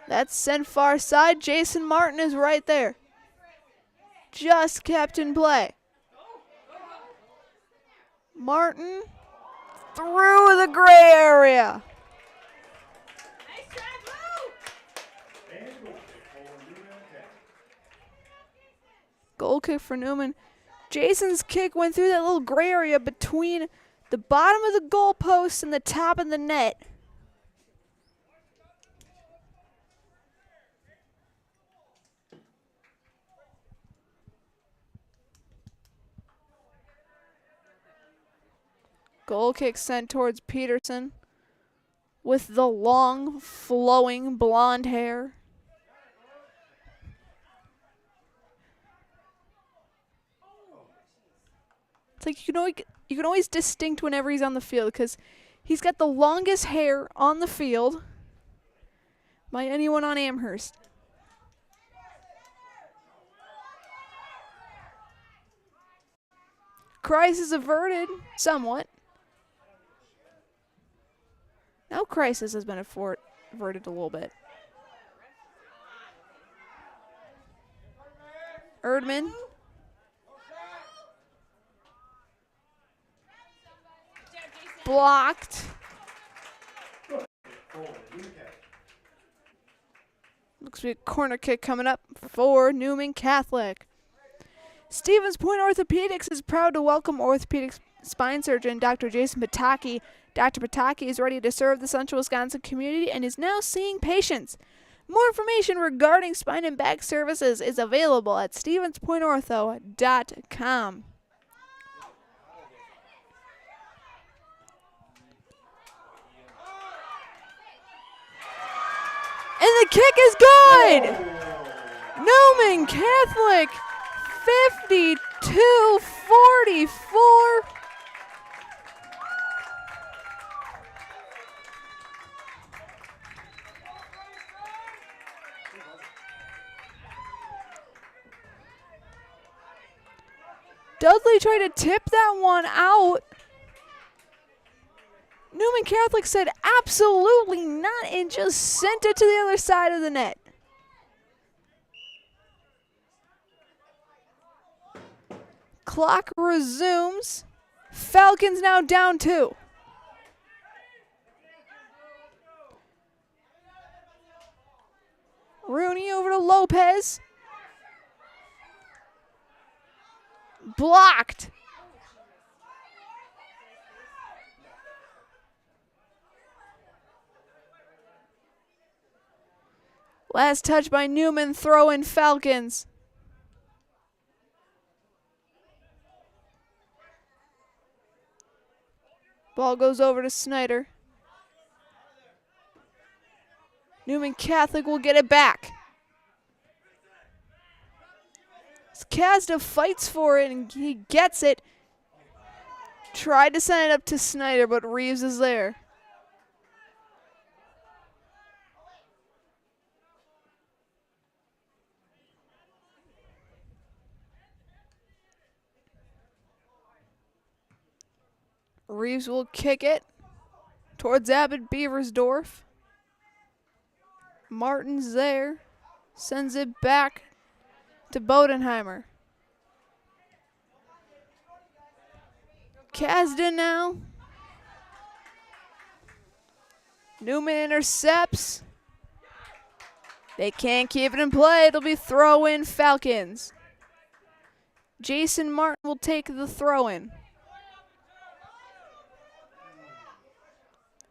That's sent far side. Jason Martin is right there. Just kept in play. Martin through the gray area. Goal kick for Newman. Jason's kick went through that little gray area between the bottom of the goalpost and the top of the net. Goal kick sent towards Peterson with the long, flowing blonde hair. It's like you can always distinct whenever he's on the field because he's got the longest hair on the field by anyone on Amherst. Crisis averted somewhat. Now crisis has been averted a little bit. Erdman. Blocked. Looks like a corner kick coming up for Newman Catholic. Stevens Point Orthopedics is proud to welcome orthopedic spine surgeon Dr. Jason Pataki. Dr. Pataki is ready to serve the Central Wisconsin community and is now seeing patients. More information regarding spine and back services is available at stevenspointortho.com. And the kick is good! Newman Catholic 52-44. Dudley tried to tip that one out. Newman Catholic said absolutely not and just sent it to the other side of the net. Clock resumes. Falcons now down 2. Rooney over to Lopez. Blocked. Last touch by Newman, throw in Falcons. Ball goes over to Snyder. Newman Catholic will get it back. Kazda fights for it and he gets it. Tried to send it up to Snyder, but Reeves is there. Reeves will kick it towards Abbott Beaversdorf. Martin's there. Sends it back to Bodenheimer. Kazda now. Newman intercepts. They can't keep it in play. It'll be throw-in Falcons. Jason Martin will take the throw-in.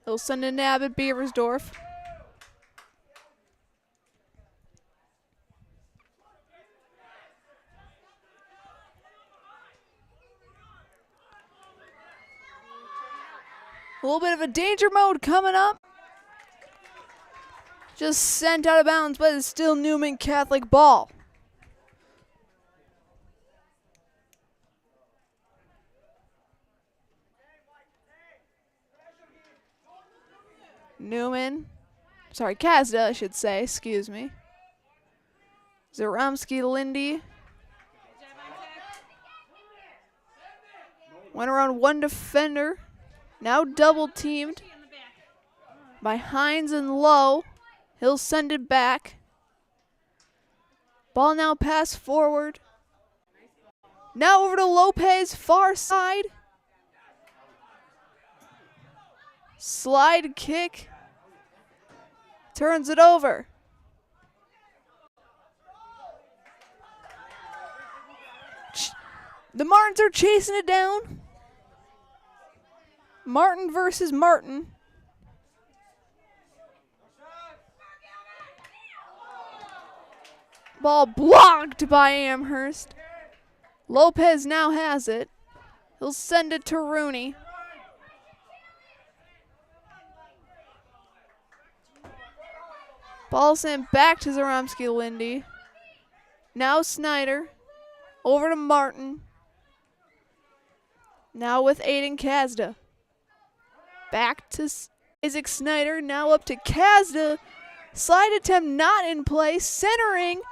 They'll send it to Abbott Beaversdorf. A little bit of a danger mode coming up. Just sent out of bounds, but it's still Newman Catholic ball. Kazda, I should say, excuse me. Zaromsky Lindy. Went around one defender. Now double teamed by Hines and Lowe. He'll send it back. Ball now passed forward. Now over to Lopez, far side. Slide kick. Turns it over. The Martins are chasing it down. Martin versus Martin. Ball blocked by Amherst. Lopez now has it. He'll send it to Rooney. Ball sent back to Zaromsky Lindy. Now Snyder. Over to Martin. Now with Aiden Kazda. Back to Isaac Snyder. Now up to Kazda. Slide attempt not in play. Centering.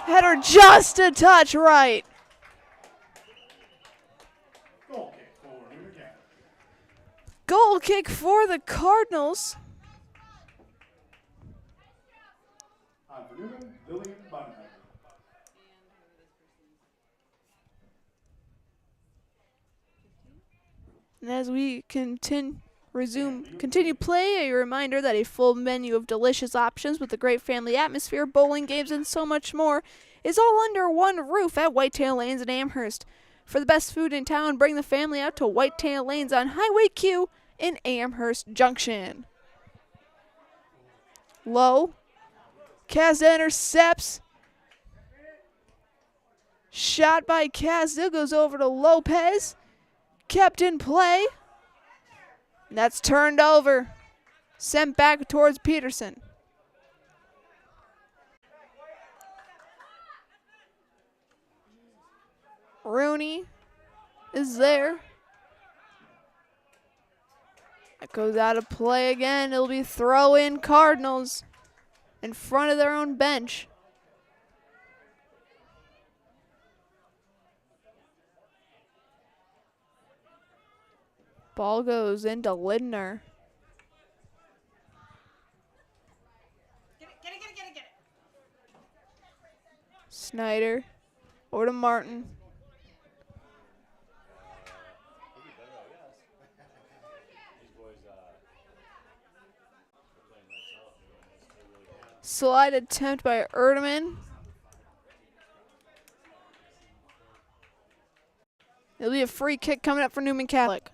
Header just a touch right. Goal kick for the Cardinals. And as we continue play, a reminder that a full menu of delicious options with a great family atmosphere, bowling games, and so much more is all under one roof at Whitetail Lanes in Amherst. For the best food in town, bring the family out to Whitetail Lanes on Highway Q in Amherst Junction. Low. Kazda intercepts. Shot by Kazda goes over to Lopez. Kept in play. And that's turned over. Sent back towards Peterson. Rooney is there. That goes out of play again. It'll be throw-in Cardinals in front of their own bench. Ball goes into Lindner. Get it. Snyder. Over to Martin. Slide attempt by Erdeman. It'll be a free kick coming up for Newman Catholic.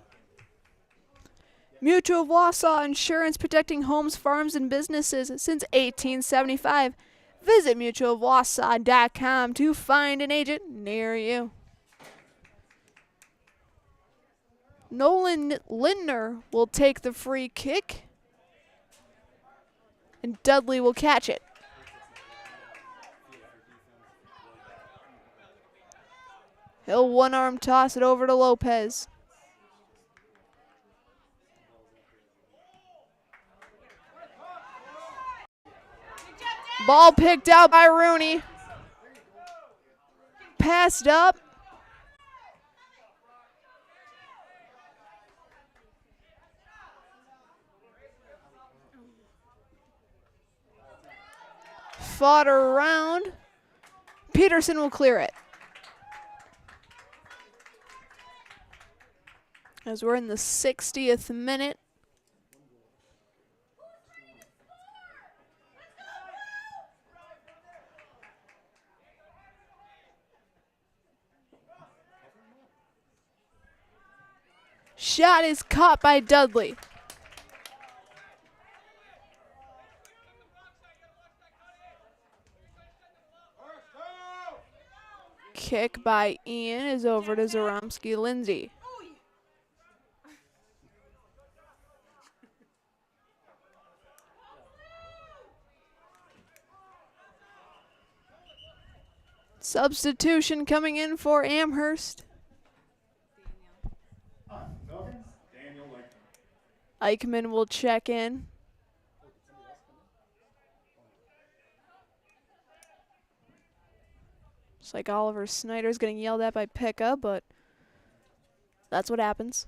Mutual of Wausau Insurance, protecting homes, farms, and businesses since 1875. Visit mutualofwausau.com to find an agent near you. Nolan Lindner will take the free kick, and Dudley will catch it. He'll one-arm toss it over to Lopez. Ball picked out by Rooney. Passed up. Fought around. Peterson will clear it. As we're in the 60th minute. Shot is caught by Dudley. Kick by Ian is over to Zaromsky-Lindsay. Substitution coming in for Amherst. Eichmann will check in. It's like Oliver Snyder's getting yelled at by Pickup, but that's what happens.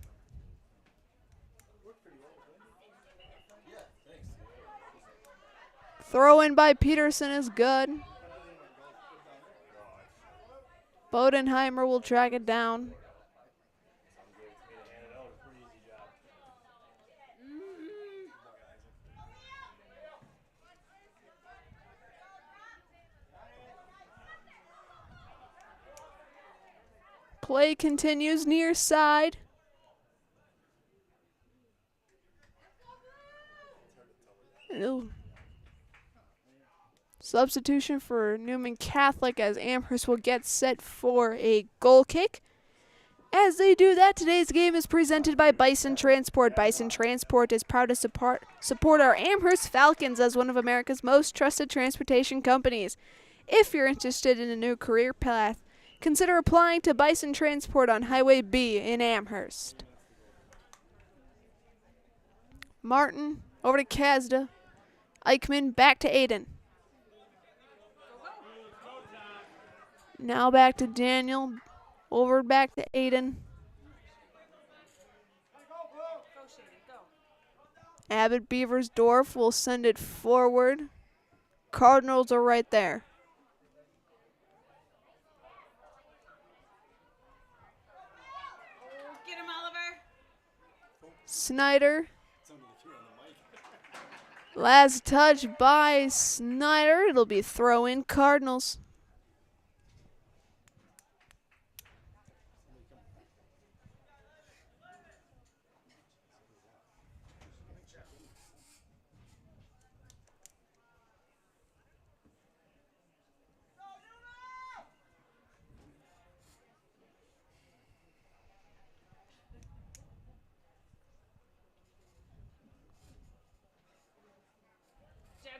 Throw in by Peterson is good. Bodenheimer will track it down. Play continues near side. Ew. Substitution for Newman Catholic as Amherst will get set for a goal kick. As they do that, today's game is presented by Bison Transport. Bison Transport is proud to support our Amherst Falcons as one of America's most trusted transportation companies. If you're interested in a new career path, consider applying to Bison Transport on Highway B in Amherst. Martin over to Kazda. Eichmann back to Aiden. Now back to Daniel. Over back to Aiden. Abbott Beaversdorf will send it forward. Cardinals are right there. Get him, Oliver. Snyder. Last touch by Snyder. It'll be throw in Cardinals.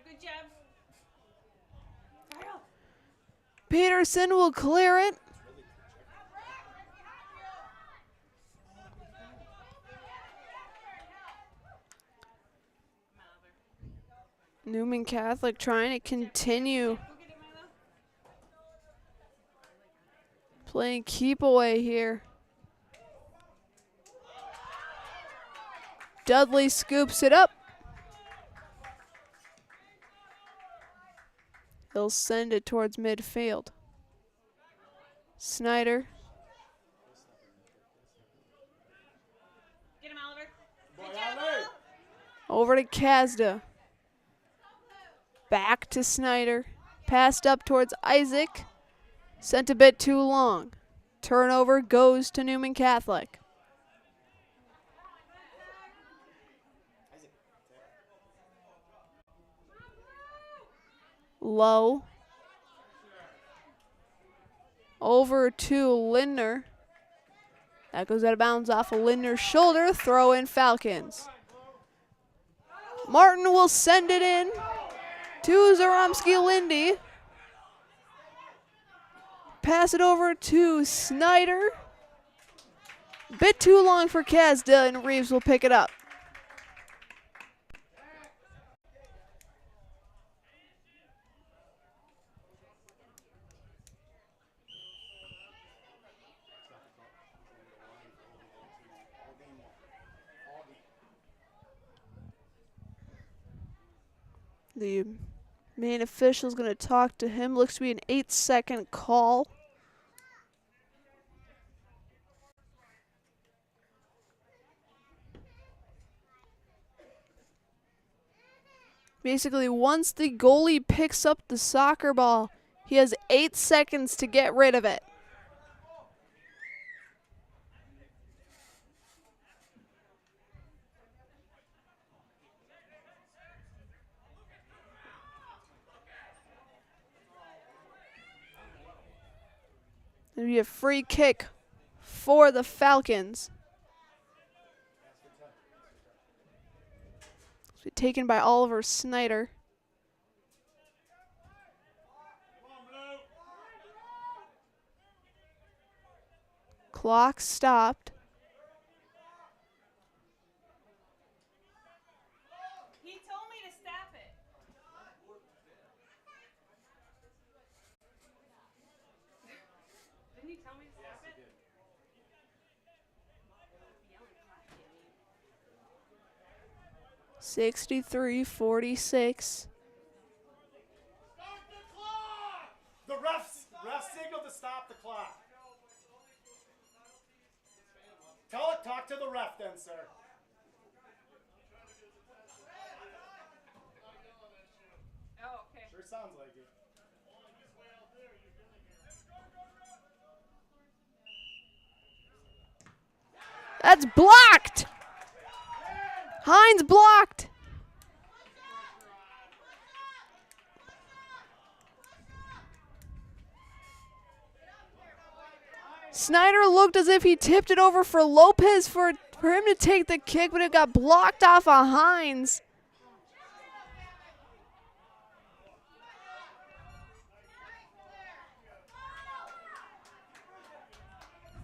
Good job. Peterson will clear it. Newman Catholic trying to continue playing keep away here. Dudley scoops it up. He'll send it towards midfield. Snyder. Get him, Oliver. Good job, Oliver. Over to Kazda. Back to Snyder. Passed up towards Isaac. Sent a bit too long. Turnover goes to Newman Catholic. Low. Over to Lindner. That goes out of bounds off of Lindner's shoulder. Throw in Falcons. Martin will send it in to Zaromsky-Lindy. Pass it over to Snyder. Bit too long for Kazda, and Reeves will pick it up. The main official is going to talk to him. Looks to be an 8-second call. Basically, once the goalie picks up the soccer ball, he has 8 seconds to get rid of it. It'll be a free kick for the Falcons. It's been taken by Oliver Snyder. Clock stopped. He told me to stop it. Didn't he tell me to stop it? 63-46. The ref signaled to stop the clock. Talk to the ref then, sir. Oh, okay. Sure sounds like it. That's blocked. Hines blocked. Snyder looked as if he tipped it over for Lopez for him to take the kick, but it got blocked off of Hines.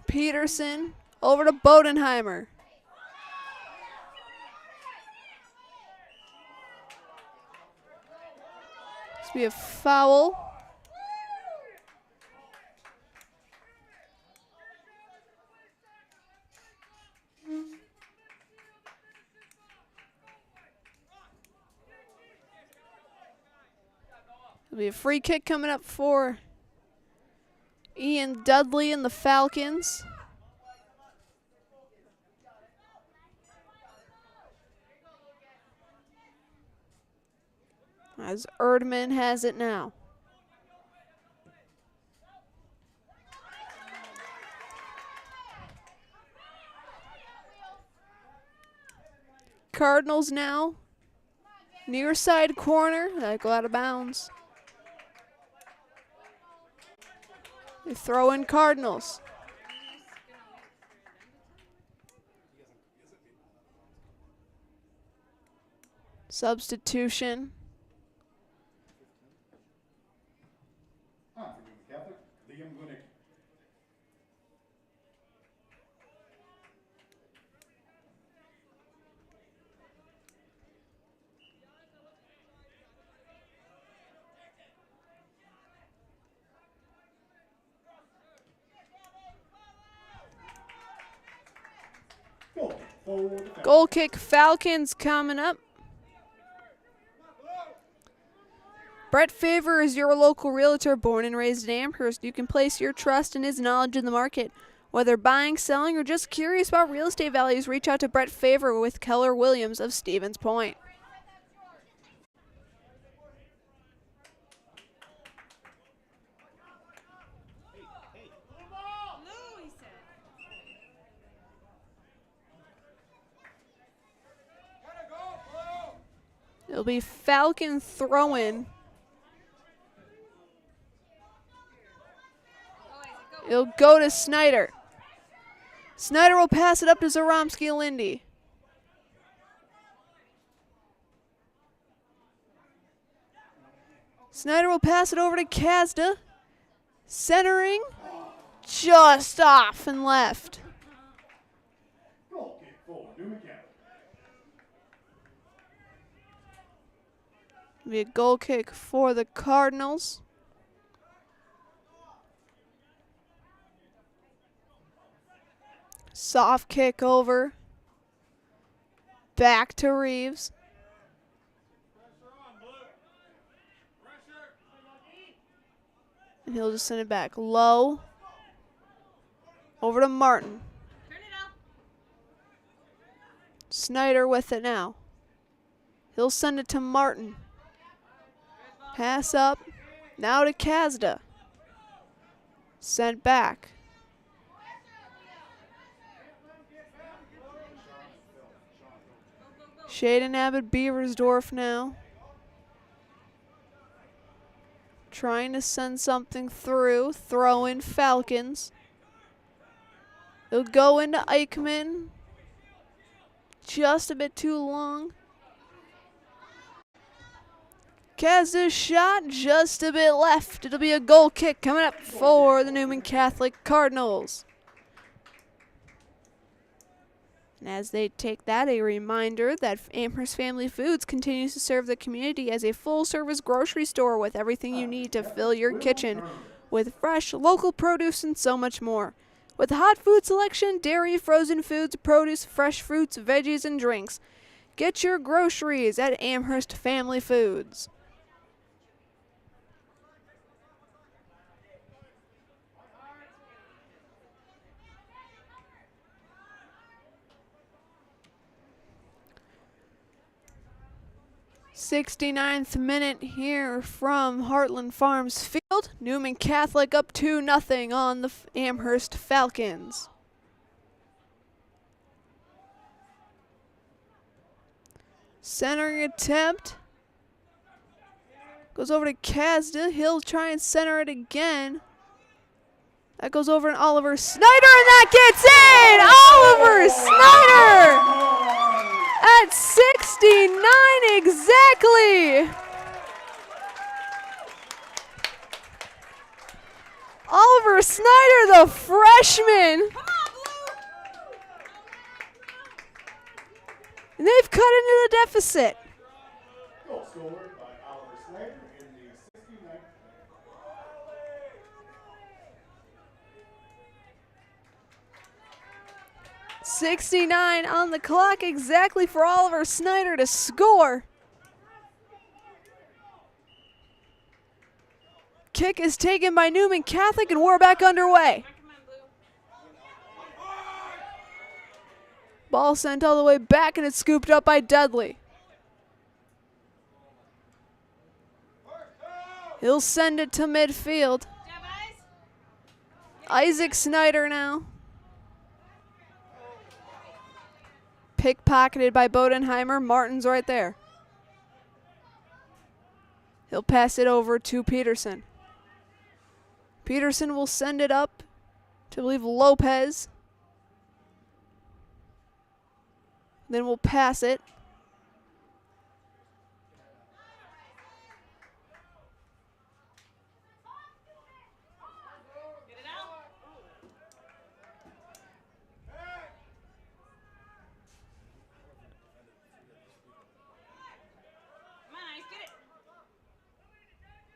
Peterson over to Bodenheimer. This will be a foul. There'll be a free kick coming up for Ian Dudley and the Falcons. As Erdman has it now. Cardinals now. Near side corner. That go out of bounds. They throw in Cardinals. Substitution. Goal. for the Falcons. Goal kick Falcons coming up. Brett Favor is your local realtor, born and raised in Amherst. You can place your trust in his knowledge in the market. Whether buying, selling, or just curious about real estate values, reach out to Brett Favor with Keller Williams of Stevens Point. It'll be Falcon throw-in. It'll go to Snyder. Snyder will pass it up to Zaromsky-Lindy. Snyder will pass it over to Kazda. Centering. Just off and left. Goal kick for Newman Catholic. Be a goal kick for the Cardinals. Soft kick over. Back to Reeves. And he'll just send it back low. Over to Martin. Snyder with it now. He'll send it to Martin. Pass up. Now to Kazda. Sent back. Shaden Abbott Beaversdorf now. Trying to send something through. Throw in Falcons. It'll go into Eichmann. Just a bit too long. Kaz's shot, just a bit left. It'll be a goal kick coming up for the Newman Catholic Cardinals. And as they take that, a reminder that Amherst Family Foods continues to serve the community as a full-service grocery store with everything you need to fill your kitchen with fresh, local produce and so much more. With hot food selection, dairy, frozen foods, produce, fresh fruits, veggies, and drinks. Get your groceries at Amherst Family Foods. '69th minute here from Heartland Farms Field. Newman Catholic up 2-0 on the Amherst Falcons. Centering attempt. Goes over to Kazda. He'll try and center it again. That goes over to Oliver Snyder, and that gets in! Oliver Snyder! At 69 exactly. Oliver Snyder, the freshman. And they've cut into the deficit. Goal scored by Oliver Snyder in the 69th. 69 on the clock exactly for Oliver Snyder to score. Kick is taken by Newman Catholic and we're back underway. Ball sent all the way back and it's scooped up by Dudley. He'll send it to midfield. Isaac Snyder now. Pickpocketed by Bodenheimer. Martin's right there. He'll pass it over to Peterson. Peterson will send it up to, I believe, Lopez. Then we'll pass it.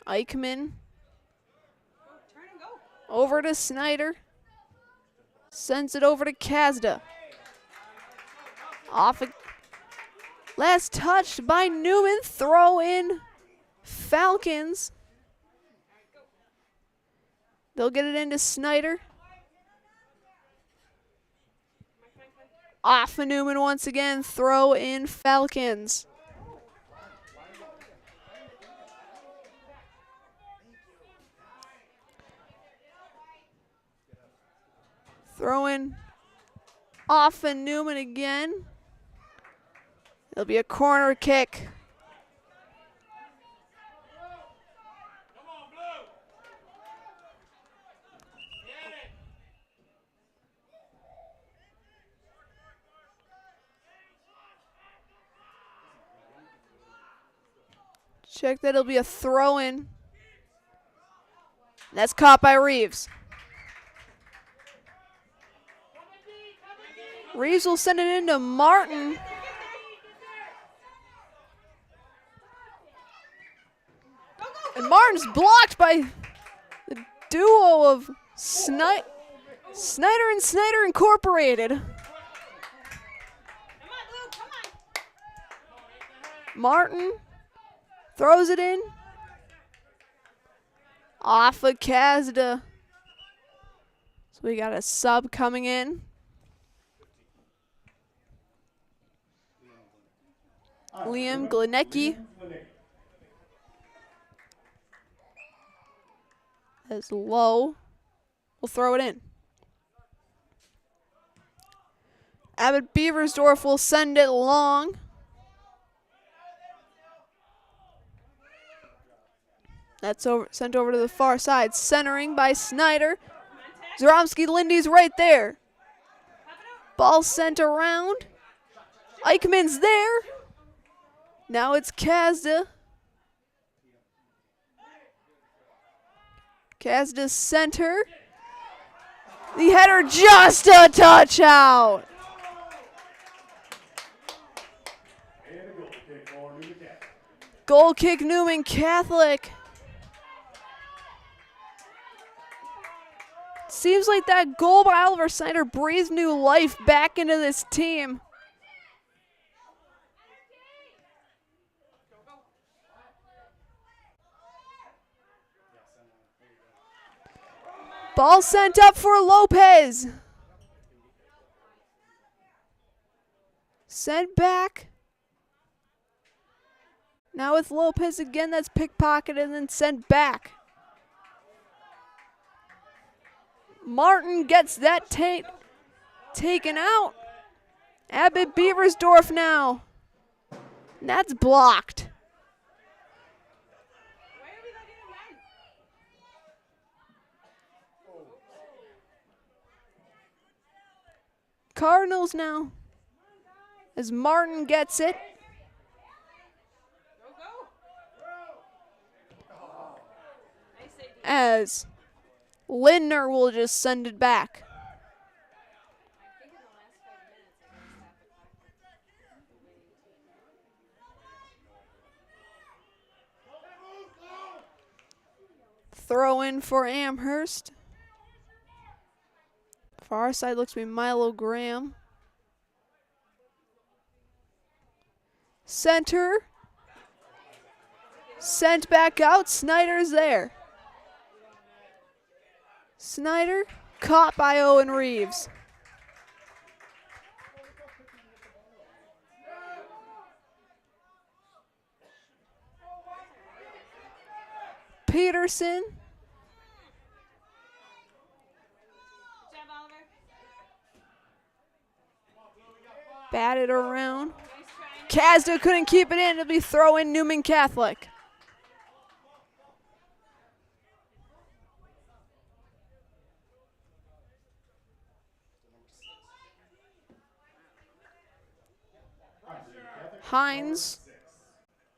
Eichmann. Over to Snyder. Sends it over to Kazda. Off a last touched by Newman. Throw in Falcons. They'll get it into Snyder. Off of Newman once again. Throw in Falcons. Throw in off of Newman again. It'll be a corner kick. Check that, it'll be a throw-in. That's caught by Reeves. Reeves will send it into Martin. And Martin's blocked by the duo of Snyder and Snyder Incorporated. Martin throws it in. Off of Kazda. So we got a sub coming in. Liam Glinecki. As low. We'll throw it in. Abbott Beaversdorf will send it long. That's sent over to the far side. Centering by Snyder. Zoromski Lindy's right there. Ball sent around. Eichmann's there. Now it's Kazda. Kazda center. The header just a touch out. Goal kick Newman Catholic. Seems like that goal by Oliver Snyder breathed new life back into this team. Ball sent up for Lopez. Sent back. Now with Lopez again, that's pickpocketed and then sent back. Martin gets that taken out. Abbott Beaversdorf now. And that's blocked. Cardinals now. As Martin gets it. As Lindner will just send it back. Throw in for Amherst. Far side looks to be Milo Graham. Center. Sent back out. Snyder's there. Snyder caught by Owen Reeves. Peterson. Batted around. Kazda couldn't keep it in. It'll be throw in Newman Catholic. Hines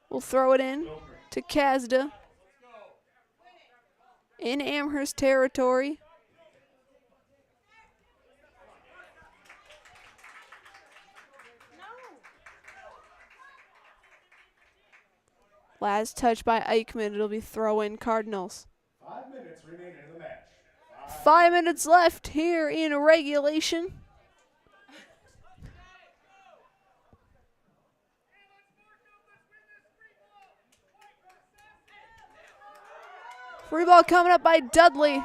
will throw it in to Kazda in Amherst territory. Last touch by Eichmann. It'll be throw in Cardinals. 5 minutes remaining in the match. 5 minutes left here in regulation. Free ball coming up by Dudley.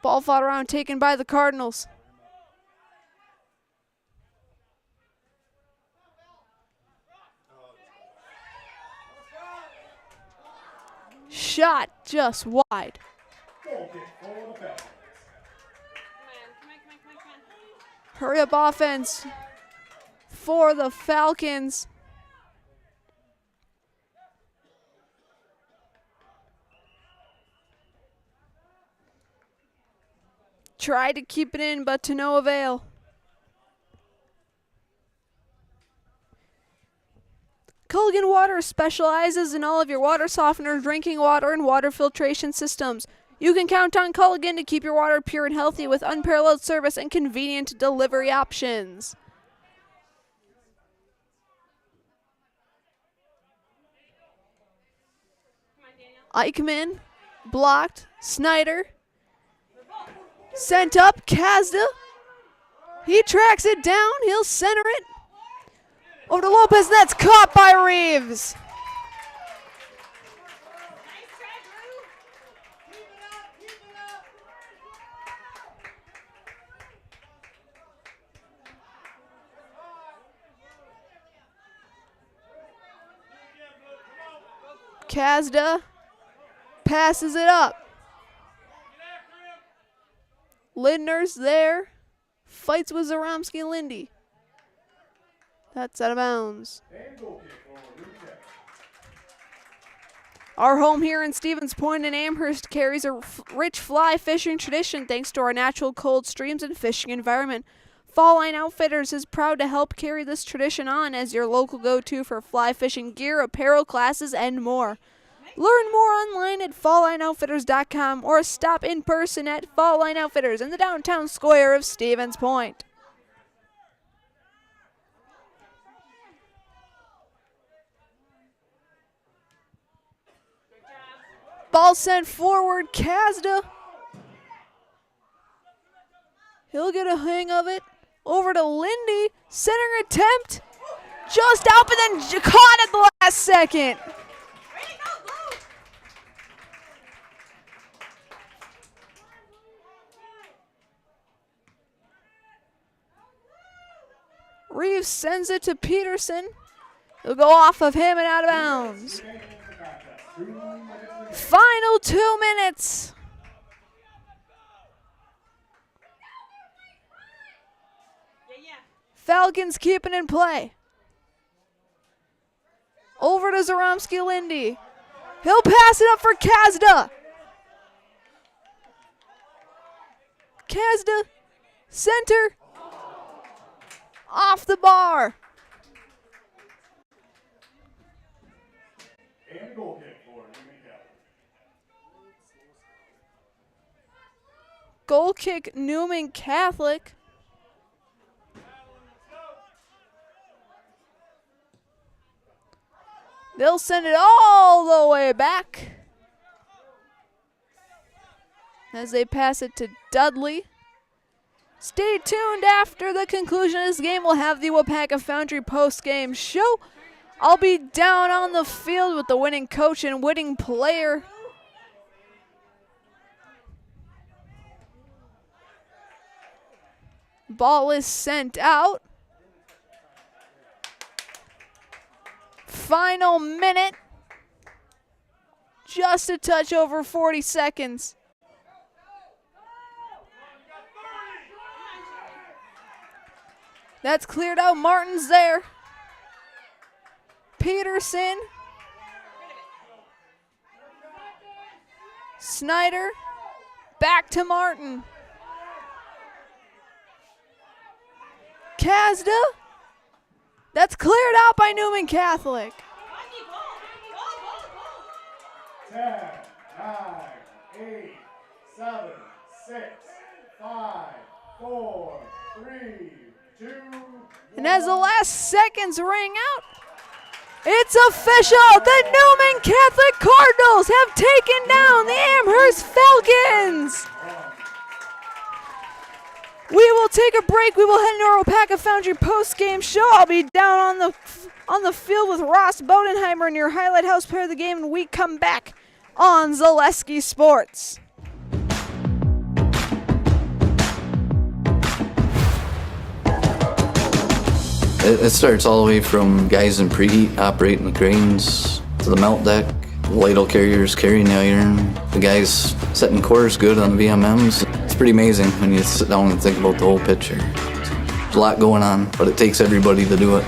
Ball fought around, taken by the Cardinals. Shot just wide. Hurry up offense for the Falcons. Tried to keep it in, but to no avail. Culligan Water specializes in all of your water softener, drinking water, and water filtration systems. You can count on Culligan to keep your water pure and healthy with unparalleled service and convenient delivery options. Eichmann, blocked. Snyder, sent up. Kazda, he tracks it down. He'll center it. Over to Lopez, and that's caught by Reeves. Kazda passes it up. Lindner's there. Fights with Zaromsky Lindy. That's out of bounds. Our home here in Stevens Point in Amherst carries a rich fly fishing tradition thanks to our natural cold streams and fishing environment. Fall Line Outfitters is proud to help carry this tradition on as your local go-to for fly fishing gear, apparel, classes, and more. Learn more online at falllineoutfitters.com or stop in person at Fall Line Outfitters in the downtown square of Stevens Point. Ball sent forward, Kazda. He'll get a hang of it. Over to Lindy, centering attempt. Just out, but then caught at the last second. Reeves sends it to Peterson. He'll go off of him and out of bounds. Final 2 minutes. Falcons keeping in play. Over to Zaromsky Lindy. He'll pass it up for Kazda. Kazda, center. Off the bar. And a goal kick for Newman Catholic. Goal kick, Newman Catholic. They'll send it all the way back as they pass it to Dudley. Stay tuned after the conclusion of this game. We'll have the Wapaka Foundry post-game show. I'll be down on the field with the winning coach and winning player. Ball is sent out. Final minute. Just a touch over 40 seconds. That's cleared out. Martin's there. Peterson. Snyder. Back to Martin. Kazda. That's cleared out by Newman Catholic. 10, 9, 8, 7, 6, 5, 4, 3, 2, 1. And as the last seconds ring out, it's official. The Newman Catholic Cardinals have taken down the Amherst Falcons. We will take a break. We will head into our Wapaka Foundry post-game show. I'll be down on the field with Ross Bodenheimer in your Highlight House player of the game, and we come back on Zaleski Sports. It starts all the way from guys in preheat operating the cranes to the melt deck, the ladle carriers carrying the iron, the guys setting cores good on the VMMs. It's pretty amazing when you sit down and think about the whole picture. There's a lot going on, but it takes everybody to do it.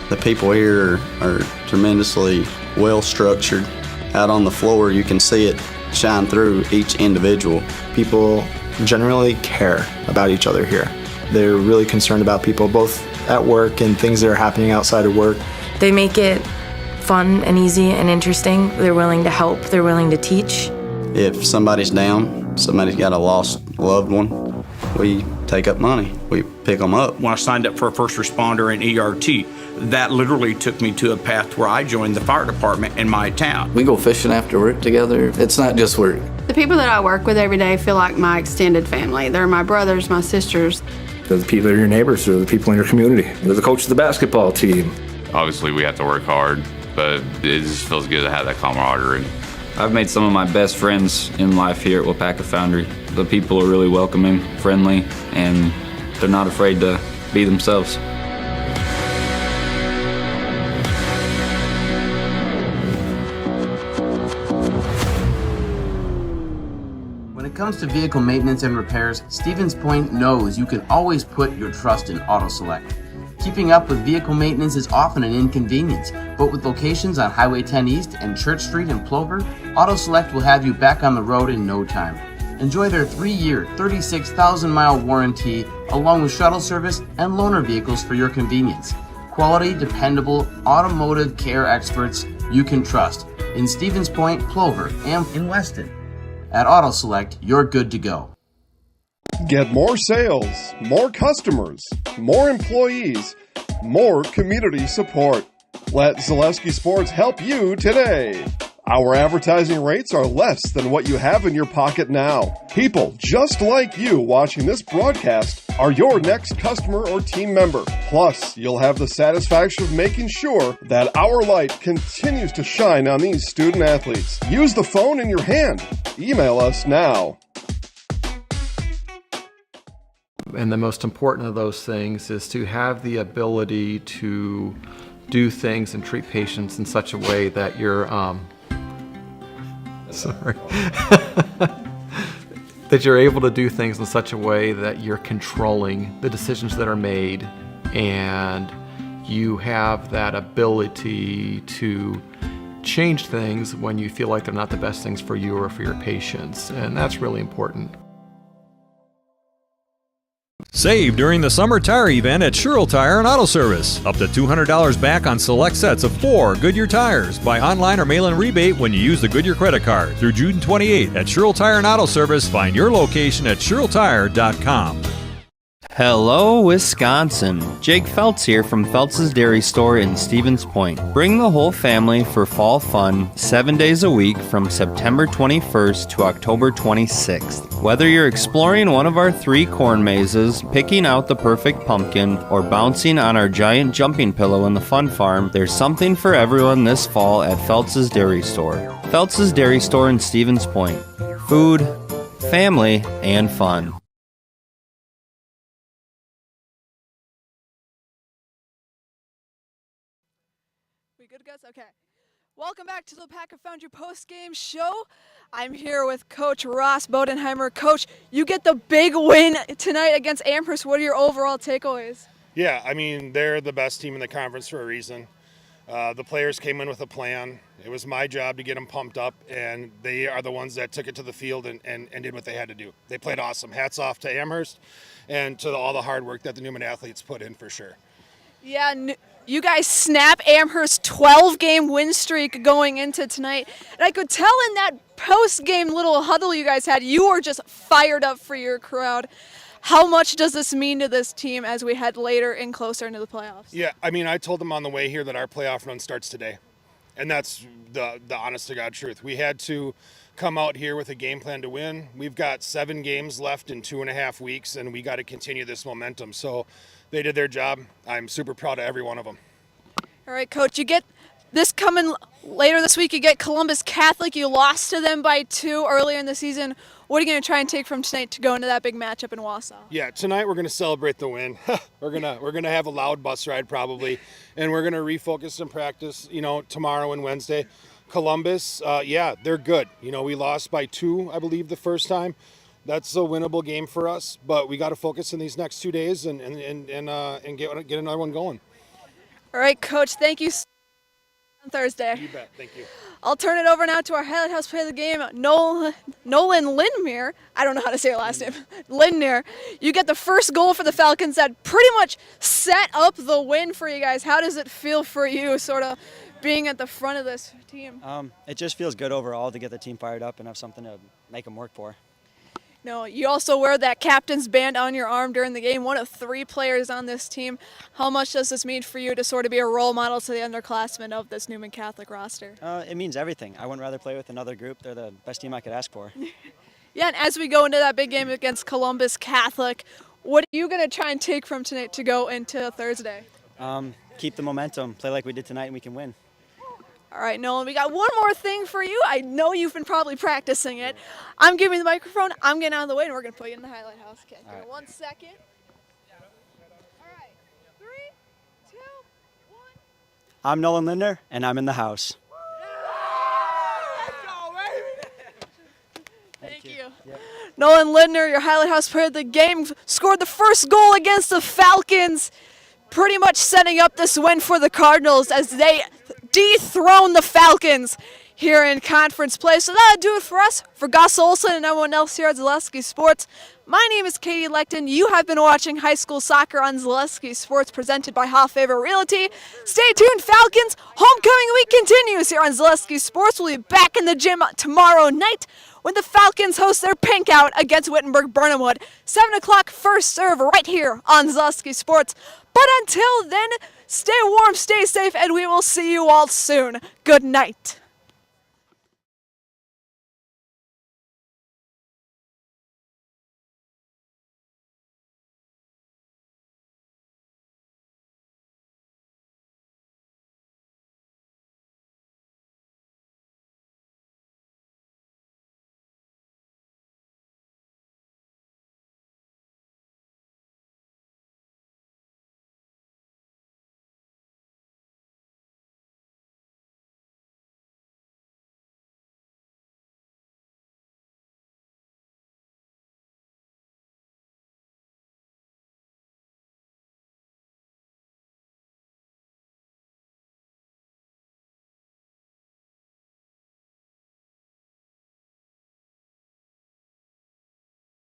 The people here are tremendously well structured. Out on the floor, you can see it shine through each individual. People generally care about each other here. They're really concerned about people both at work and things that are happening outside of work. They make it fun and easy and interesting. They're willing to help. They're willing to teach. If somebody's down, somebody's got a lost loved one, we take up money. We pick them up. When I signed up for a first responder in ERT, that literally took me to a path where I joined the fire department in my town. We go fishing after work together. It's not just work. The people that I work with every day feel like my extended family. They're my brothers, my sisters. They're the people that are your neighbors, they're the people in your community. They're the coach of the basketball team. Obviously, we have to work hard, but it just feels good to have that camaraderie. I've made some of my best friends in life here at Wapaka Foundry. The people are really welcoming, friendly, and they're not afraid to be themselves. When it comes to vehicle maintenance and repairs, Stevens Point knows you can always put your trust in AutoSelect. Keeping up with vehicle maintenance is often an inconvenience, but with locations on Highway 10 East and Church Street in Plover, AutoSelect will have you back on the road in no time. Enjoy their 3-year, 36,000-mile warranty, along with shuttle service and loaner vehicles for your convenience. Quality, dependable, automotive care experts you can trust in Stevens Point, Plover, and in Weston. At AutoSelect, you're good to go. Get more sales, more customers, more employees, more community support. Let Zaleski Sports help you today. Our advertising rates are less than what you have in your pocket now. People just like you watching this broadcast are your next customer or team member. Plus, you'll have the satisfaction of making sure that our light continues to shine on these student athletes. Use the phone in your hand. Email us now. And the most important of those things is to have the ability to do things and treat patients in such a way that you're that you're able to do things in such a way that you're controlling the decisions that are made, and you have that ability to change things when you feel like they're not the best things for you or for your patients, and that's really important. Save during the summer tire event at Sherrill Tire and Auto Service. Up to $200 back on select sets of 4 Goodyear tires. Buy online or mail-in rebate when you use the Goodyear credit card. Through June 28th at Sherrill Tire and Auto Service. Find your location at SherrillTire.com. Hello, Wisconsin. Jake Feltz here from Feltz's Dairy Store in Stevens Point. Bring the whole family for fall fun 7 days a week from September 21st to October 26th. Whether you're exploring one of our 3 corn mazes, picking out the perfect pumpkin, or bouncing on our giant jumping pillow in the fun farm, there's something for everyone this fall at Feltz's Dairy Store. Feltz's Dairy Store in Stevens Point. Food, family, and fun. Okay. Welcome back to the Wapaka Foundry post-game show. I'm here with Coach Ross Bodenheimer. Coach, you get the big win tonight against Amherst. What are your overall takeaways? Yeah, I mean, they're the best team in the conference for a reason. The players came in with a plan. It was my job to get them pumped up, and they are the ones that took it to the field and did what they had to do. They played awesome. Hats off to Amherst and to all the hard work that the Newman athletes put in for sure. Yeah, you guys snap Amherst's 12-game win streak going into tonight. And I could tell in that post-game little huddle you guys had, you were just fired up for your crowd. How much does this mean to this team as we head later and closer into the playoffs? Yeah, I mean, I told them on the way here that our playoff run starts today. And that's the honest to God truth. We had to come out here with a game plan to win. We've got 7 games left in 2.5 weeks, and we got to continue this momentum. So they did their job. I'm super proud of every one of them. All right, Coach, you get this coming later this week. You get Columbus Catholic. You lost to them by 2 earlier in the season. What are you going to try and take from tonight to go into that big matchup in Wausau? Yeah, tonight we're going to celebrate the win. we're gonna have a loud bus ride probably, and we're going to refocus and practice, tomorrow and Wednesday. Columbus, they're good. We lost by 2, I believe, the first time. That's a winnable game for us, but we got to focus in these next 2 days and get another one going. All right, Coach, thank you on Thursday. You bet. Thank you. I'll turn it over now to our highlight house player of the game, Nolan Lindmer. I don't know how to say your last name. Lindner. You get the first goal for the Falcons that pretty much set up the win for you guys. How does it feel for you sort of being at the front of this team? It just feels good overall to get the team fired up and have something to make them work for. No, you also wear that captain's band on your arm during the game, one of 3 players on this team. How much does this mean for you to sort of be a role model to the underclassmen of this Newman Catholic roster? It means everything. I wouldn't rather play with another group. They're the best team I could ask for. Yeah, and as we go into that big game against Columbus Catholic, what are you going to try and take from tonight to go into Thursday? Keep the momentum, play like we did tonight, and we can win. All right, Nolan, we got one more thing for you. I know you've been probably practicing it. I'm giving you the microphone. I'm getting out of the way, and we're going to put you in the highlight house. Okay, give me 1 second. All right, 3, 2, 1. I'm Nolan Lindner, and I'm in the house. Let's go, baby. Thank you. Yeah. Nolan Lindner, your highlight house player of the game, scored the first goal against the Falcons, pretty much setting up this win for the Cardinals as they dethrone the Falcons here in conference play. So that'll do it for us. For Gus Olson and everyone else here at Zaleski Sports, my name is Katie Lecton. You have been watching high school soccer on Zaleski Sports, presented by Hoffavor Realty. Stay tuned, Falcons. Homecoming week continues here on Zaleski Sports. We'll be back in the gym tomorrow night when the Falcons host their pink out against Wittenberg-Burnhamwood. 7 o'clock first serve right here on Zaleski Sports. But until then, stay warm, stay safe, and we will see you all soon. Good night.